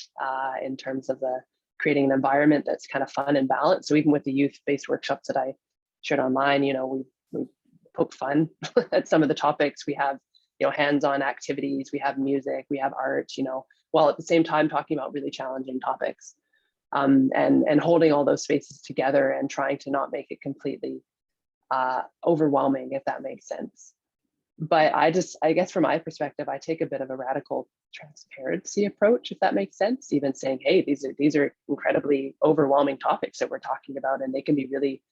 in terms of creating an environment that's kind of fun and balanced. So even with the youth-based workshops that I shared online, we poke fun at some of the topics. We have, hands-on activities, we have music, we have art, while at the same time talking about really challenging topics, and holding all those spaces together and trying to not make it completely overwhelming, if that makes sense. But I guess from my perspective, I take a bit of a radical transparency approach, if that makes sense. Even saying, hey, these are incredibly overwhelming topics that we're talking about, and they can be really,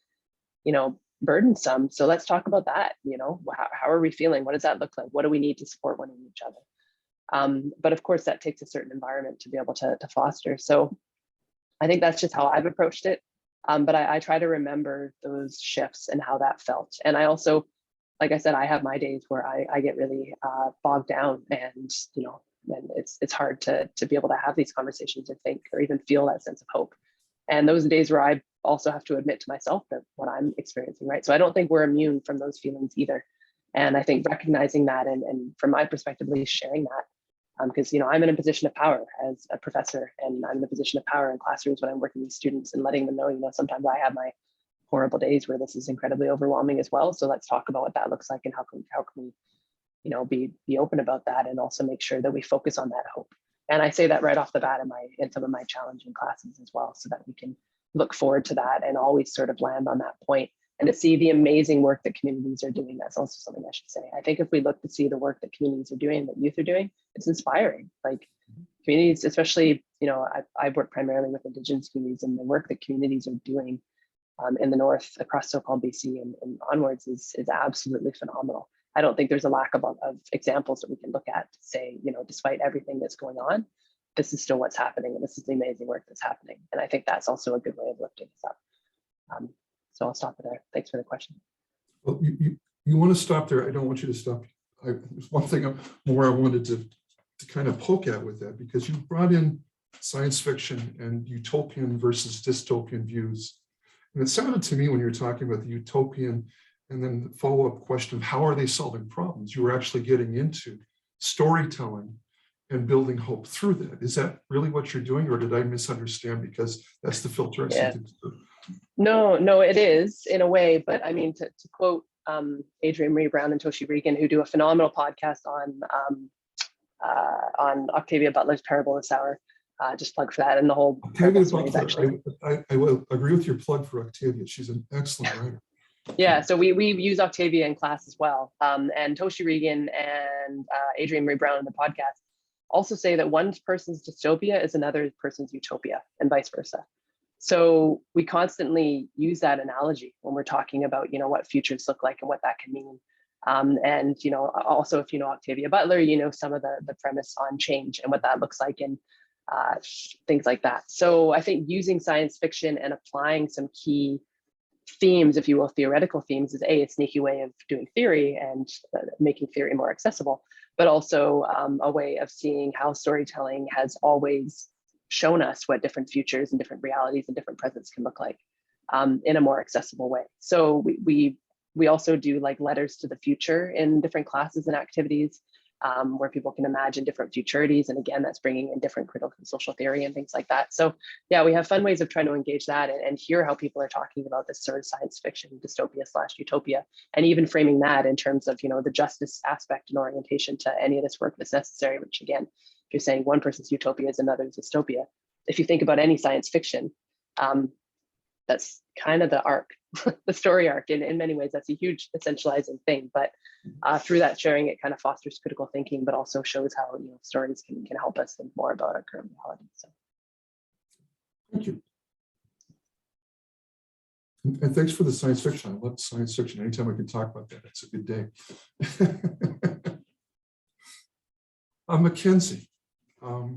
burdensome. So let's talk about that. How are we feeling? What does that look like? What do we need to support one in each other? But of course, that takes a certain environment to be able to foster. So I think that's just how I've approached it. But I try to remember those shifts and how that felt. And I also, like I said, I have my days where I get really bogged down, and and it's hard to be able to have these conversations or think or even feel that sense of hope. And those are days where I also have to admit to myself that what I'm experiencing, right? So I don't think we're immune from those feelings either. And I think recognizing that and from my perspective, at least sharing that, because I'm in a position of power as a professor, and I'm in a position of power in classrooms when I'm working with students and letting them know, sometimes I have my horrible days where this is incredibly overwhelming as well. So let's talk about what that looks like and how can we, be open about that, and also make sure that we focus on that hope. And I say that right off the bat in some of my challenging classes as well, so that we can look forward to that and always sort of land on that point, and to see the amazing work that communities are doing. That's also something I should say. I think if we look to see the work that communities are doing, that youth are doing, it's inspiring. Like communities, especially, I've worked primarily with Indigenous communities, and the work that communities are doing in the north across so-called BC and onwards is absolutely phenomenal. I don't think there's a lack of examples that we can look at to say, despite everything that's going on, this is still what's happening, and this is the amazing work that's happening. And I think that's also a good way of lifting this up. So I'll stop there. Thanks for the question. Well, you want to stop there. I don't want you to stop. There's one thing more I wanted to kind of poke at with that, because you brought in science fiction and utopian versus dystopian views. And it sounded to me when you were talking about the utopian and then the follow-up question of how are they solving problems, you were actually getting into storytelling and building hope through that. Is that really what you're doing, or did I misunderstand? Because that's the filter I see things through. No, it is in a way, but I mean, to quote Adrienne Marie Brown and Toshi Regan, who do a phenomenal podcast on Octavia Butler's Parable of Sour. Just plug for that, and the whole Octavia Butler, actually. I will agree with your plug for Octavia. She's an excellent writer. Yeah, so we use Octavia in class as well. And Toshi Regan and Adrienne Marie Brown in the podcast also say that one person's dystopia is another person's utopia, and vice versa. So we constantly use that analogy when we're talking about, what futures look like and what that can mean. And, also if you know Octavia Butler, some of the premise on change and what that looks like, and things like that. So I think using science fiction and applying some key themes, if you will, theoretical themes, is a sneaky way of doing theory and making theory more accessible, but also a way of seeing how storytelling has always shown us what different futures and different realities and different presents can look like in a more accessible way. So we We also do like letters to the future in different classes and activities, where people can imagine different futurities. And again, that's bringing in different critical social theory and things like that. So yeah, we have fun ways of trying to engage that and hear how people are talking about this sort of science fiction dystopia / utopia, and even framing that in terms of, the justice aspect and orientation to any of this work that's necessary, which again, if you're saying one person's utopia is another's dystopia, if you think about any science fiction, that's kind of the arc, the story arc. In many ways, that's a huge essentializing thing. But through that sharing, it kind of fosters critical thinking, but also shows how stories can help us think more about our current reality. So, Thank you. And thanks for the science fiction. I love science fiction. Anytime we can talk about that, it's a good day. Mackenzie, how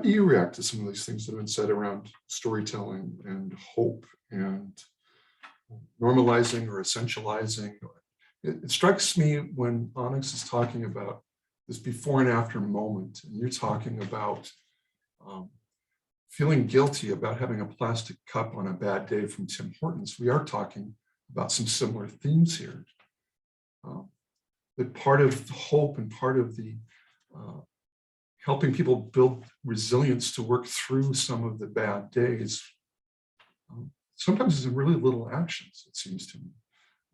do you react to some of these things that have been said around storytelling and hope and normalizing or essentializing? It strikes me when Onyx is talking about this before and after moment, and you're talking about feeling guilty about having a plastic cup on a bad day from Tim Hortons. We are talking about some similar themes here. That part of the hope and part of the helping people build resilience to work through some of the bad days, sometimes it's in really little actions, it seems to me.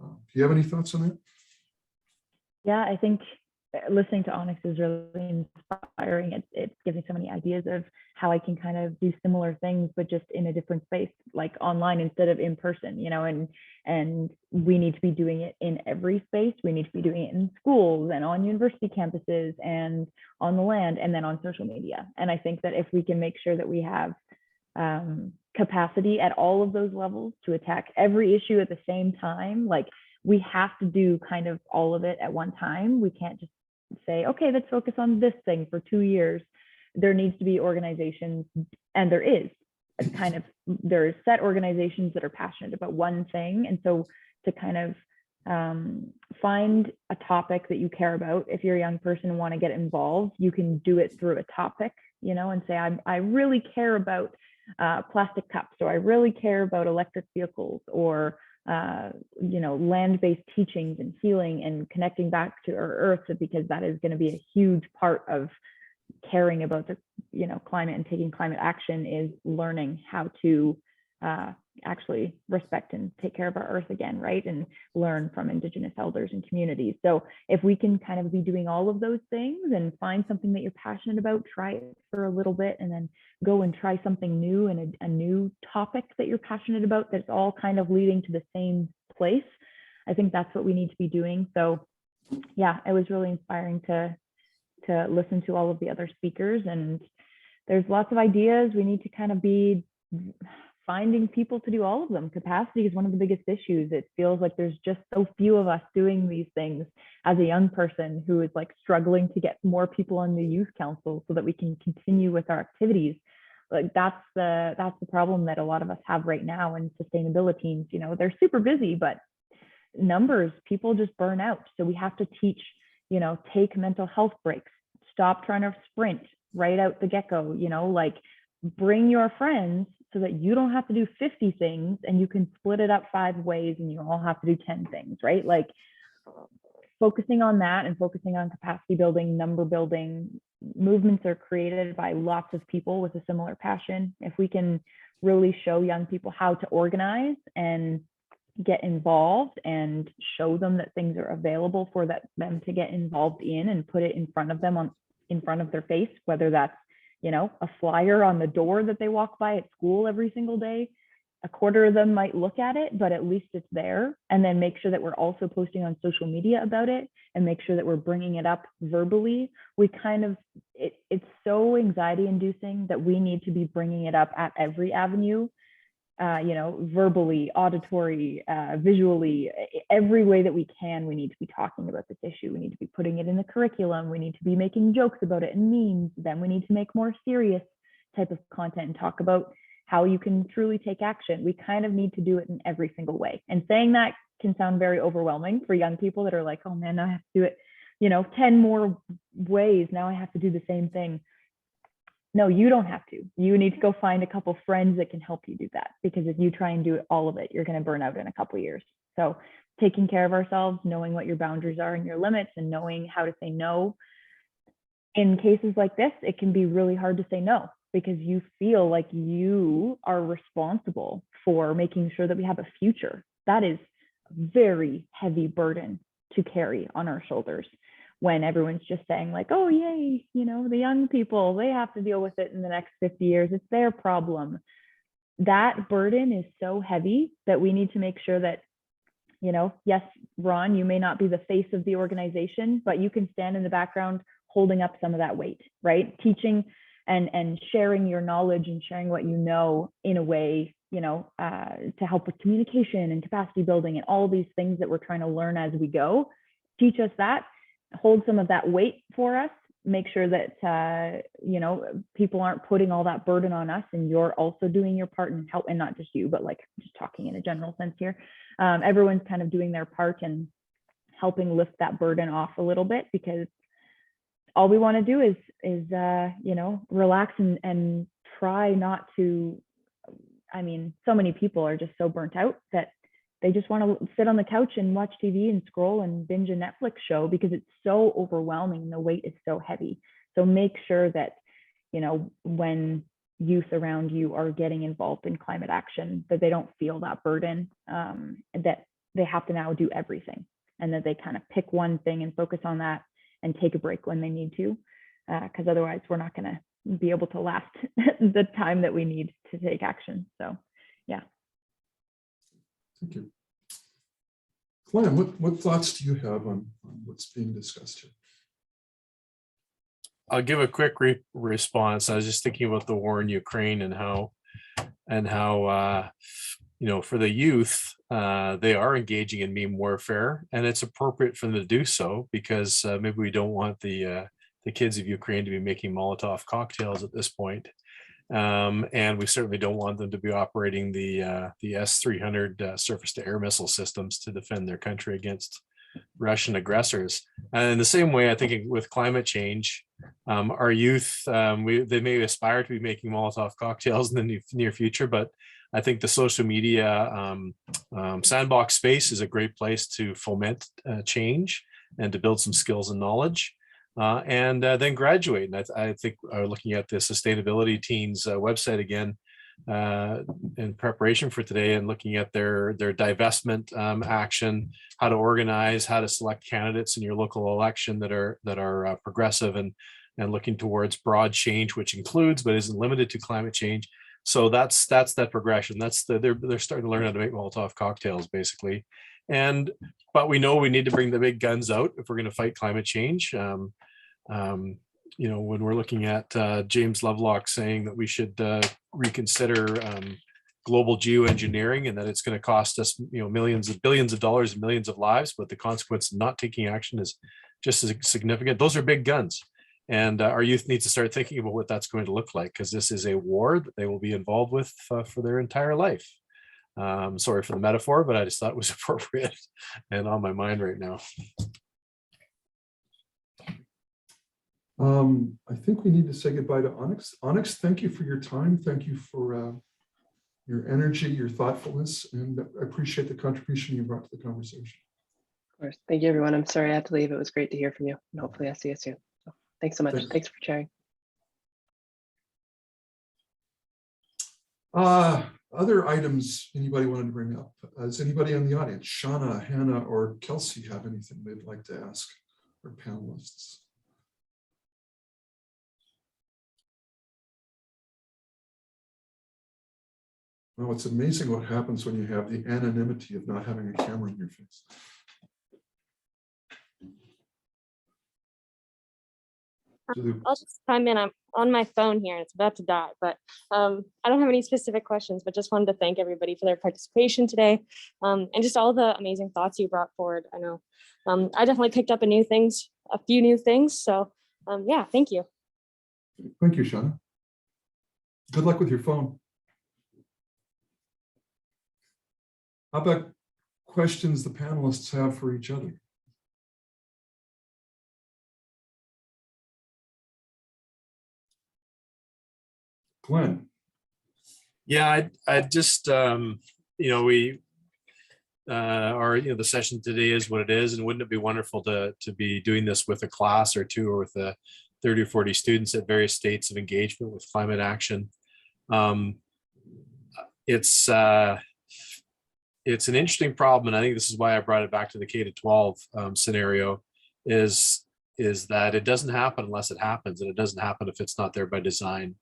Do you have any thoughts on that? Yeah, I think listening to Onyx is really inspiring. It gives me so many ideas of how I can kind of do similar things, but just in a different space, like online instead of in person, and we need to be doing it in every space. We need to be doing it in schools and on university campuses and on the land and then on social media. And I think that if we can make sure that we have capacity at all of those levels to attack every issue at the same time, like we have to do kind of all of it at one time. We can't just say, okay, let's focus on this thing for 2 years. There needs to be organizations, and there are set organizations that are passionate about one thing. And so to kind of find a topic that you care about. If you're a young person and want to get involved, you can do it through a topic, and say, I really care about plastic cups, or I really care about electric vehicles, or land-based teachings and healing and connecting back to our earth, because that is going to be a huge part of caring about the climate and taking climate action, is learning how to actually respect and take care of our earth again, right? And learn from Indigenous elders and communities. So if we can kind of be doing all of those things and find something that you're passionate about, try it for a little bit, and then go and try something new and a new topic that you're passionate about, that's all kind of leading to the same place. I think that's what we need to be doing. So yeah, it was really inspiring to listen to all of the other speakers, and there's lots of ideas. We need to kind of be finding people to do all of them. Capacity is one of the biggest issues. It feels like there's just so few of us doing these things. As a young person who is like struggling to get more people on the youth council so that we can continue with our activities, like that's the problem that a lot of us have right now in sustainability teams. They're super busy, but numbers, people just burn out. So we have to teach, take mental health breaks, stop trying to sprint right out the get-go, like bring your friends so that you don't have to do 50 things and you can split it up 5 ways and you all have to do 10 things, right? Like focusing on that and focusing on capacity building, number building. Movements are created by lots of people with a similar passion. If we can really show young people how to organize and get involved and show them that things are available for them to get involved in, and put it in front of them in front of their face, whether that's a flyer on the door that they walk by at school every single day. A quarter of them might look at it, but at least it's there. And then make sure that we're also posting on social media about it, and make sure that we're bringing it up verbally. It's so anxiety inducing that we need to be bringing it up at every avenue, verbally, auditory, visually, every way that we can. We need to be talking about this issue. We need to be putting it in the curriculum. We need to be making jokes about it and memes. Then we need to make more serious type of content and talk about how you can truly take action. We kind of need to do it in every single way. And saying that can sound very overwhelming for young people that are like, oh man, now I have to do it, 10 more ways. Now I have to do the same thing. no, you don't have to. You need to go find a couple friends that can help you do that, because if you try and do all of it, you're going to burn out in a couple of years. So taking care of ourselves, knowing what your boundaries are and your limits, and knowing how to say no. In cases like this, it can be really hard to say no, because you feel like you are responsible for making sure that we have a future. That is a very heavy burden to carry on our shoulders, when everyone's just saying like, oh, yay, you know, the young people, they have to deal with it in the next 50 years. It's their problem. That burden is so heavy that we need to make sure that, you know, yes, Ron, you may not be the face of the organization, but you can stand in the background holding up some of that weight, right? Teaching and sharing your knowledge and sharing what you know in a way, you know, to help with communication and capacity building and all these things that we're trying to learn as we go. Teach us that, hold some of that weight for us, make sure that, you know, people aren't putting all that burden on us, and you're also doing your part and help, and not just you, but like just talking in a general sense here. Everyone's kind of doing their part and helping lift that burden off a little bit, because all we want to do is you know, relax and try not to, I mean, so many people are just so burnt out that they just want to sit on the couch and watch TV and scroll and binge a Netflix show, because it's so overwhelming and the weight is so heavy. So make sure that, you know, when youth around you are getting involved in climate action, that they don't feel that burden, that they have to now do everything, and that they kind of pick one thing and focus on that and take a break when they need to, because otherwise we're not going to be able to last the time that we need to take action. So, yeah. Thank you. Glen, what thoughts do you have on what's being discussed here? I'll give a quick response. I was just thinking about the war in Ukraine and how you know, for the youth, they are engaging in meme warfare, and it's appropriate for them to do so, because maybe we don't want the kids of Ukraine to be making Molotov cocktails at this point. And we certainly don't want them to be operating the S-300 surface-to-air missile systems to defend their country against Russian aggressors. And in the same way, I think with climate change, our youth, they may aspire to be making Molotov cocktails in the near future, but I think the social media sandbox space is a great place to foment change and to build some skills and knowledge. And then graduate. And I think looking at the sustainability team's website again in preparation for today, and looking at their divestment action, how to organize, how to select candidates in your local election that are progressive and looking towards broad change, which includes but isn't limited to climate change. So that's that progression. They're starting to learn how to make Molotov cocktails, basically. But we know we need to bring the big guns out if we're going to fight climate change. You know, when we're looking at James Lovelock saying that we should reconsider global geoengineering, and that it's going to cost us, you know, billions of dollars and millions of lives, but the consequence of not taking action is just as significant. Those are big guns. And our youth needs to start thinking about what that's going to look like, because this is a war that they will be involved with for their entire life. Sorry for the metaphor, but I just thought it was appropriate and on my mind right now. I think we need to say goodbye to Onyx. Onyx, thank you for your time. Thank you for your energy, your thoughtfulness, and I appreciate the contribution you brought to the conversation. Of course. Thank you, everyone. I'm sorry I had to leave. It was great to hear from you, and hopefully I'll see you soon. So, thanks so much. Thanks for sharing. Other items anybody wanted to bring up? Does anybody in the audience, Shauna, Hannah, or Kelsey, have anything they'd like to ask our panelists? Well, it's amazing what happens when you have the anonymity of not having a camera in your face. I'll just chime in. I'm on my phone here and it's about to die, but I don't have any specific questions, but just wanted to thank everybody for their participation today, and just all the amazing thoughts you brought forward. I know I definitely picked up a few new things. So yeah, thank you. Thank you, Shauna. Good luck with your phone. How about questions the panelists have for each other? Glen. Yeah, I just, we the session today is what it is, and wouldn't it be wonderful to be doing this with a class or two, or with 30 or 40 students at various states of engagement with climate action. It's an interesting problem, and I think this is why I brought it back to the K-12 scenario, is that it doesn't happen unless it happens, and it doesn't happen if it's not there by design.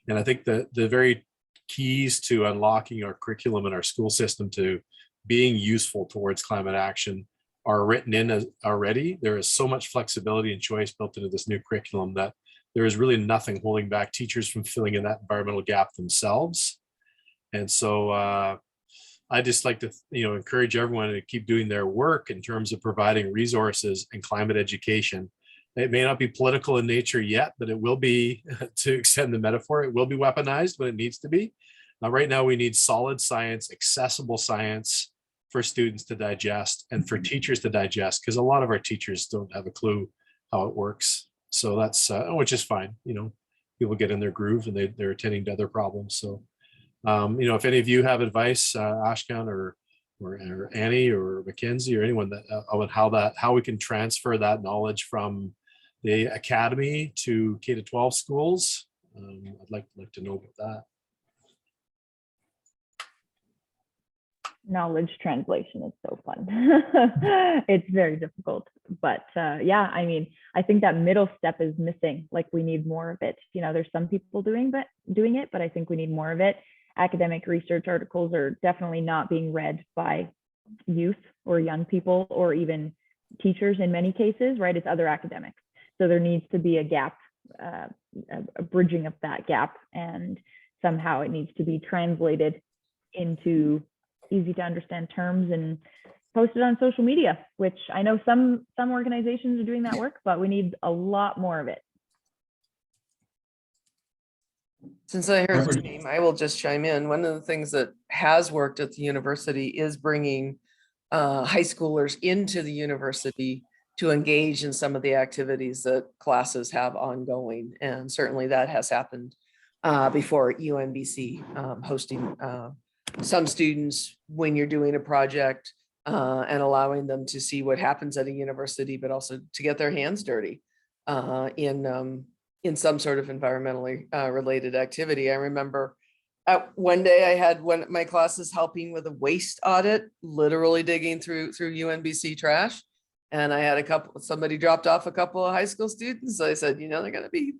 And I think the very keys to unlocking our curriculum and our school system to being useful towards climate action are written in already. There is so much flexibility and choice built into this new curriculum that there is really nothing holding back teachers from filling in that environmental gap themselves. And so I just like to encourage everyone to keep doing their work in terms of providing resources and climate education. It may not be political in nature yet, but it will be, to extend the metaphor, it will be weaponized when it needs to be. Right now, we need solid science, accessible science for students to digest and for teachers to digest, because a lot of our teachers don't have a clue how it works. So that's, which is fine. People get in their groove and they're attending to other problems. So, if any of you have advice, Ashkan or Annie or Mackenzie or anyone on how we can transfer that knowledge from the academy to K-12 schools, I'd like to know about that. Knowledge translation is so fun. It's very difficult, but yeah, I mean, I think that middle step is missing. Like, we need more of it. There's some people doing it, but I think we need more of it. Academic research articles are definitely not being read by youth or young people or even teachers in many cases, right? It's other academics. So there needs to be a gap, a bridging of that gap, and somehow it needs to be translated into easy to understand terms and posted on social media, which I know some organizations are doing that work, but we need a lot more of it. Since I heard the name, I will just chime in. One of the things that has worked at the university is bringing high schoolers into the university to engage in some of the activities that classes have ongoing. And certainly that has happened before UNBC, hosting some students when you're doing a project and allowing them to see what happens at a university, but also to get their hands dirty in some sort of environmentally related activity. I remember one day I had one of my classes helping with a waste audit, literally digging through UNBC trash. And I had somebody dropped off a couple of high school students. So I said, they're going to be,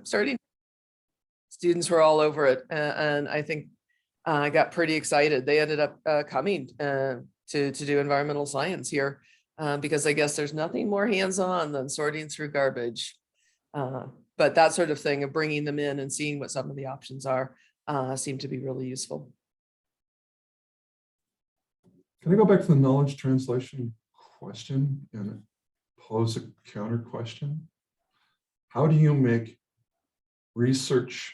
starting. Students were all over it. And I think I got pretty excited. They ended up coming to do environmental science here because I guess there's nothing more hands-on than sorting through garbage. But that sort of thing of bringing them in and seeing what some of the options are seemed to be really useful. Can I go back to the knowledge translation question and pose a counter question? How do you make research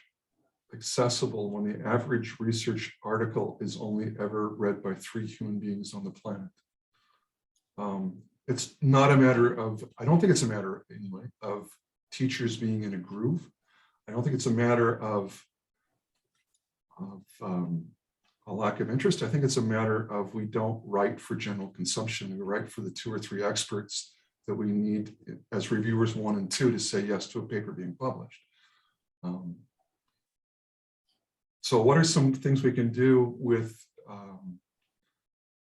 accessible when the average research article is only ever read by 3 human beings on the planet? It's not a matter of, I don't think it's a matter anyway, of teachers being in a groove. I don't think it's a matter of a lack of interest. I think it's a matter of we don't write for general consumption. We write for the 2 or 3 experts that we need as reviewers 1 and 2 to say yes to a paper being published. So what are some things we can do with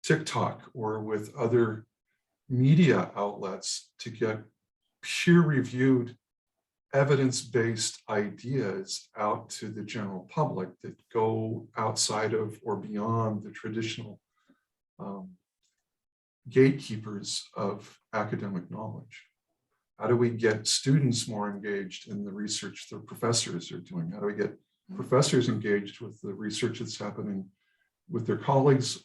TikTok or with other media outlets to get peer-reviewed evidence-based ideas out to the general public that go outside of or beyond the traditional gatekeepers of academic knowledge? How do we get students more engaged in the research their professors are doing? How do we get professors engaged with the research that's happening with their colleagues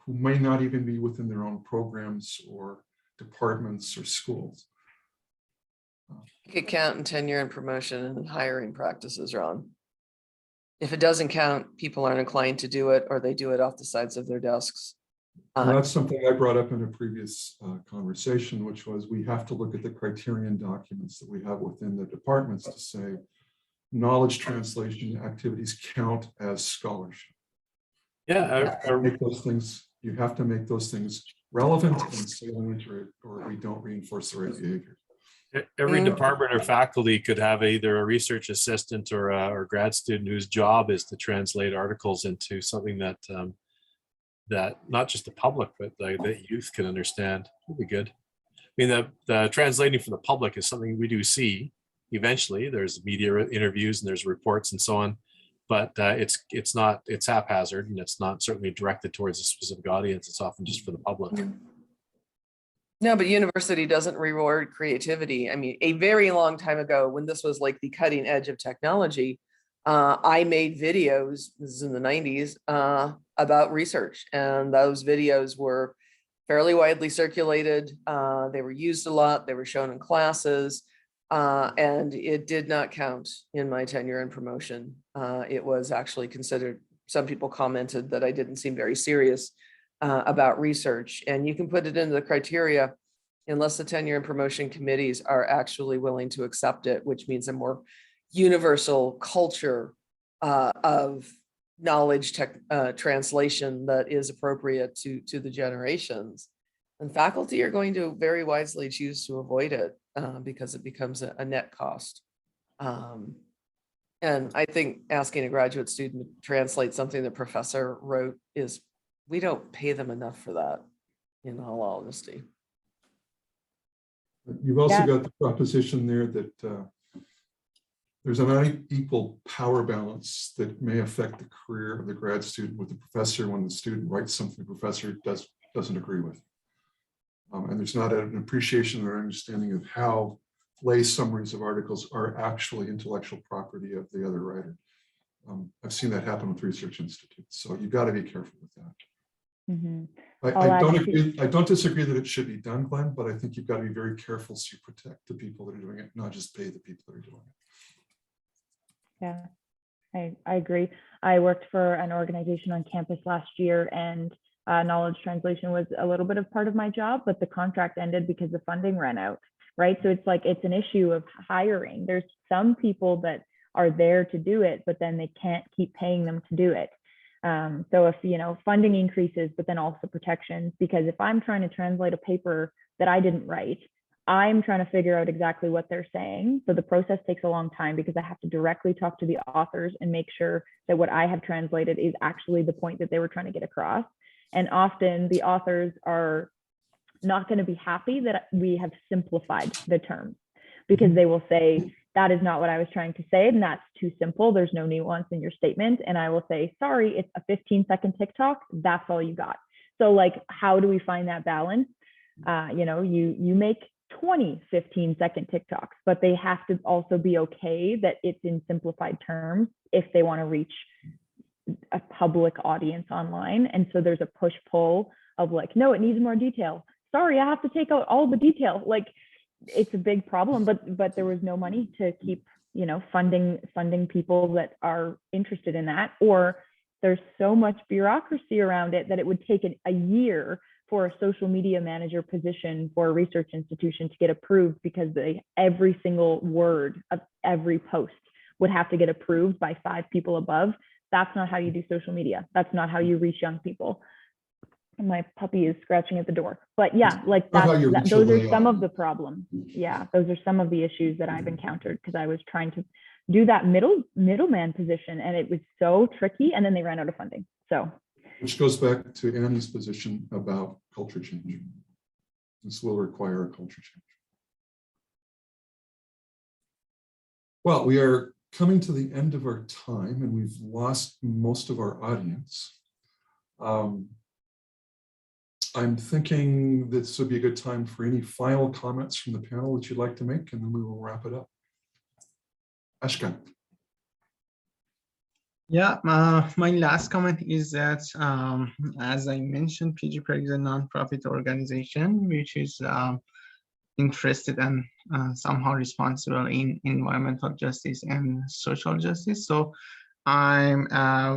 who may not even be within their own programs or departments or schools? You could count in tenure and promotion and hiring practices, Ron. If it doesn't count, people aren't inclined to do it, or they do it off the sides of their desks. That's something I brought up in a previous conversation, which was we have to look at the criterion documents that we have within the departments to say, knowledge translation activities count as scholarship. Yeah, Make those things, you have to make those things relevant and salient, or we don't reinforce the right behavior. every department or faculty could have either a research assistant or a grad student whose job is to translate articles into something that that not just the public, but the youth can understand. Would be good. I mean, the translating for the public is something we do see eventually. There's media interviews and there's reports and so on, but it's haphazard, and it's not certainly directed towards a specific audience. It's often just for the public. No, but university doesn't reward creativity. I mean, a very long time ago, when this was like the cutting edge of technology, I made videos, this is in the 90s, about research. And those videos were fairly widely circulated. They were used a lot. They were shown in classes. And it did not count in my tenure and promotion. It was actually considered, some people commented that I didn't seem very serious about research. And you can put it into the criteria unless the tenure and promotion committees are actually willing to accept it, which means a more universal culture of knowledge translation that is appropriate to the generations. And faculty are going to very wisely choose to avoid it because it becomes a net cost. And I think asking a graduate student to translate something the professor wrote is, we don't pay them enough for that, in all honesty. You've also got the proposition there that there's an unequal power balance that may affect the career of the grad student with the professor when the student writes something the professor doesn't agree with. And there's not an appreciation or understanding of how lay summaries of articles are actually intellectual property of the other writer. I've seen that happen with research institutes, so you've got to be careful with that. Mm-hmm. I don't disagree that it should be done, Glenn, but I think you've got to be very careful so you protect the people that are doing it, not just pay the people that are doing it. Yeah, I agree. I worked for an organization on campus last year, and knowledge translation was a little bit of part of my job, but the contract ended because the funding ran out, right? So it's like, it's an issue of hiring. There's some people that are there to do it, but then they can't keep paying them to do it. So if, funding increases, but then also protections, because if I'm trying to translate a paper that I didn't write, I'm trying to figure out exactly what they're saying. So the process takes a long time because I have to directly talk to the authors and make sure that what I have translated is actually the point that they were trying to get across. And often the authors are not going to be happy that we have simplified the terms, because they will say, that is not what I was trying to say, and that's too simple. There's no nuance in your statement. And I will say, sorry, it's a 15-second TikTok. That's all you got. So like, how do we find that balance? You make 20 15-second TikToks, but they have to also be okay that it's in simplified terms if they want to reach a public audience online. And so there's a push-pull of like, no, it needs more detail. Sorry, I have to take out all the detail. Like, it's a big problem, but there was no money to keep, funding people that are interested in that, or there's so much bureaucracy around it that it would take a year for a social media manager position for a research institution to get approved, because every single word of every post would have to get approved by 5 people above. That's not how you do social media. That's not how you reach young people. And my puppy is scratching at the door. But yeah, like those are some of the problems. Yeah, those are some of the issues that I've encountered, because I was trying to do that middleman position, and it was so tricky, and then they ran out of funding. So, which goes back to Annie's position about culture change. This will require a culture change. Well, we are coming to the end of our time, and we've lost most of our audience. I'm thinking this would be a good time for any final comments from the panel that you'd like to make, and then we will wrap it up. Ashkan. Yeah, my last comment is that, as I mentioned, PGPIRG is a nonprofit organization which is interested and somehow responsible in environmental justice and social justice. So I'm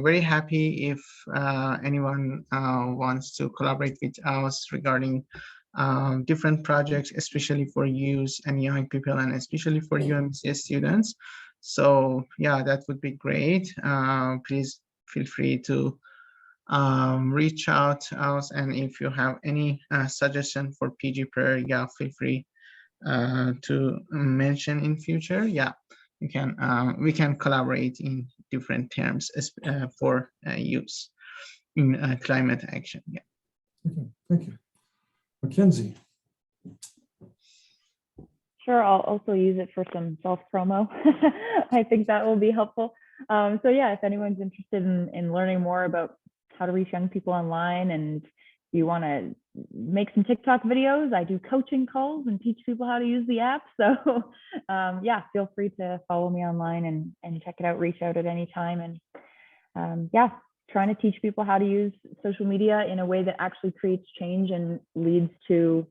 very happy if anyone wants to collaborate with us regarding different projects, especially for youth and young people, and especially for UNBC students. So yeah, that would be great. Please feel free to reach out to us, and if you have any suggestion for PGPIRG, yeah, feel free to mention in future. Yeah, we can collaborate in different terms for use in climate action. Yeah. Okay, thank you. Mackenzie. Sure, I'll also use it for some self-promo. I think that will be helpful. So yeah, if anyone's interested in learning more about how to reach young people online, and you want to make some TikTok videos, I do coaching calls and teach people how to use the app. So yeah, feel free to follow me online and check it out, reach out at any time. And yeah, trying to teach people how to use social media in a way that actually creates change and leads to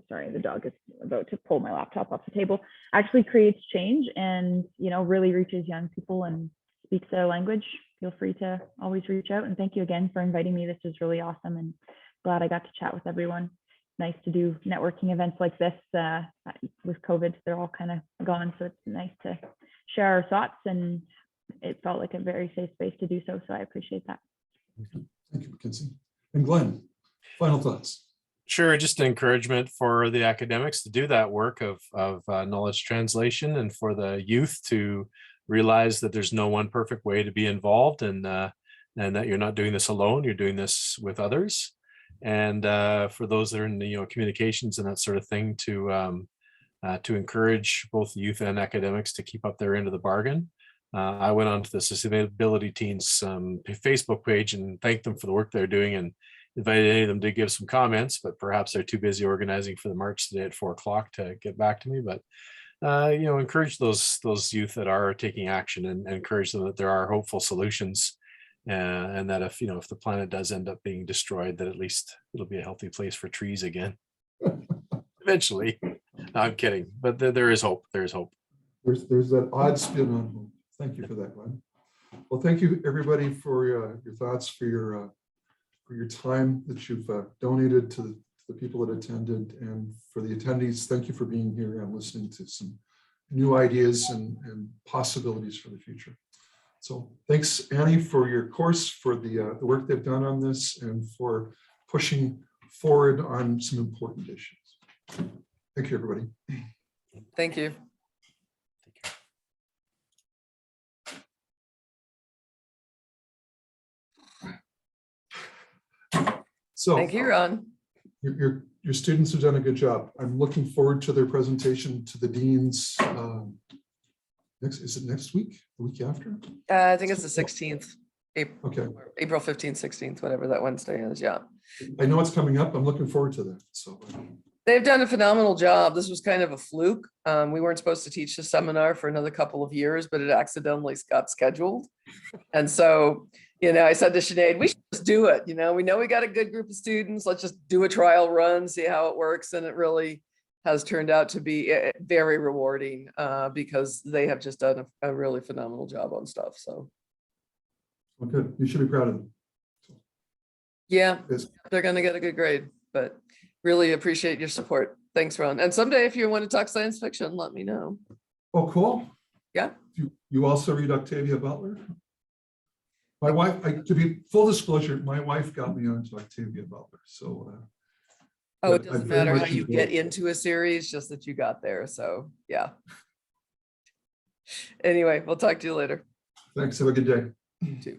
sorry, the dog is about to pull my laptop off the table, actually creates change and, you know, really reaches young people and speaks their language. Feel free to always reach out. And thank you again for inviting me. This was really awesome, and glad I got to chat with everyone. Nice to do networking events like this. With COVID, they're all kind of gone. So it's nice to share our thoughts, and it felt like a very safe space to do so. So I appreciate that. Thank you, Mackenzie. And Glenn, final thoughts. Sure, just encouragement for the academics to do that work of knowledge translation, and for the youth to realize that there's no one perfect way to be involved, and that you're not doing this alone, you're doing this with others. And for those that are in the communications and that sort of thing, to encourage both youth and academics to keep up their end of the bargain. I went onto the Sustainability Teens Facebook page and thanked them for the work they're doing, and invited any of them to give some comments, but perhaps they're too busy organizing for the march today at 4 o'clock to get back to me. But encourage those youth that are taking action, and encourage them that there are hopeful solutions, and that if the planet does end up being destroyed, that at least it'll be a healthy place for trees again eventually. No, I'm kidding, but there is hope. There is hope. There's that odd spin on hope. Thank you for that, Glenn. Well, thank you everybody for your thoughts, for your time that you've donated to the people that attended, and for the attendees, thank you for being here and listening to some new ideas and possibilities for the future. So thanks, Annie, for your course, for the work they've done on this, and for pushing forward on some important issues. Thank you, everybody. Thank you. So Thank you, Ron. Your students have done a good job. I'm looking forward to their presentation to the deans. Is it next week? The week after? I think it's the 16th. Okay. April 15th, 16th, whatever that Wednesday is. Yeah. I know it's coming up. I'm looking forward to that. So they've done a phenomenal job. This was kind of a fluke. We weren't supposed to teach the seminar for another couple of years, but it accidentally got scheduled. And so, I said to Sinead, we should just do it. We know we got a good group of students. Let's just do a trial run, see how it works. And it really has turned out to be very rewarding because they have just done a really phenomenal job on stuff. So. well, good. You should be proud of them. Yeah, Yes. they're going to get a good grade, but really appreciate your support. Thanks, Ron. And someday if you want to talk science fiction, let me know. Oh, cool. Yeah. You also read Octavia Butler? My wife, to be full disclosure, my wife got me onto Octavia Butler. So Oh, it I doesn't very matter much how you enjoy get it. into a series, just that you got there. So yeah. Anyway, we'll talk to you later. Thanks. Have a good day. You too.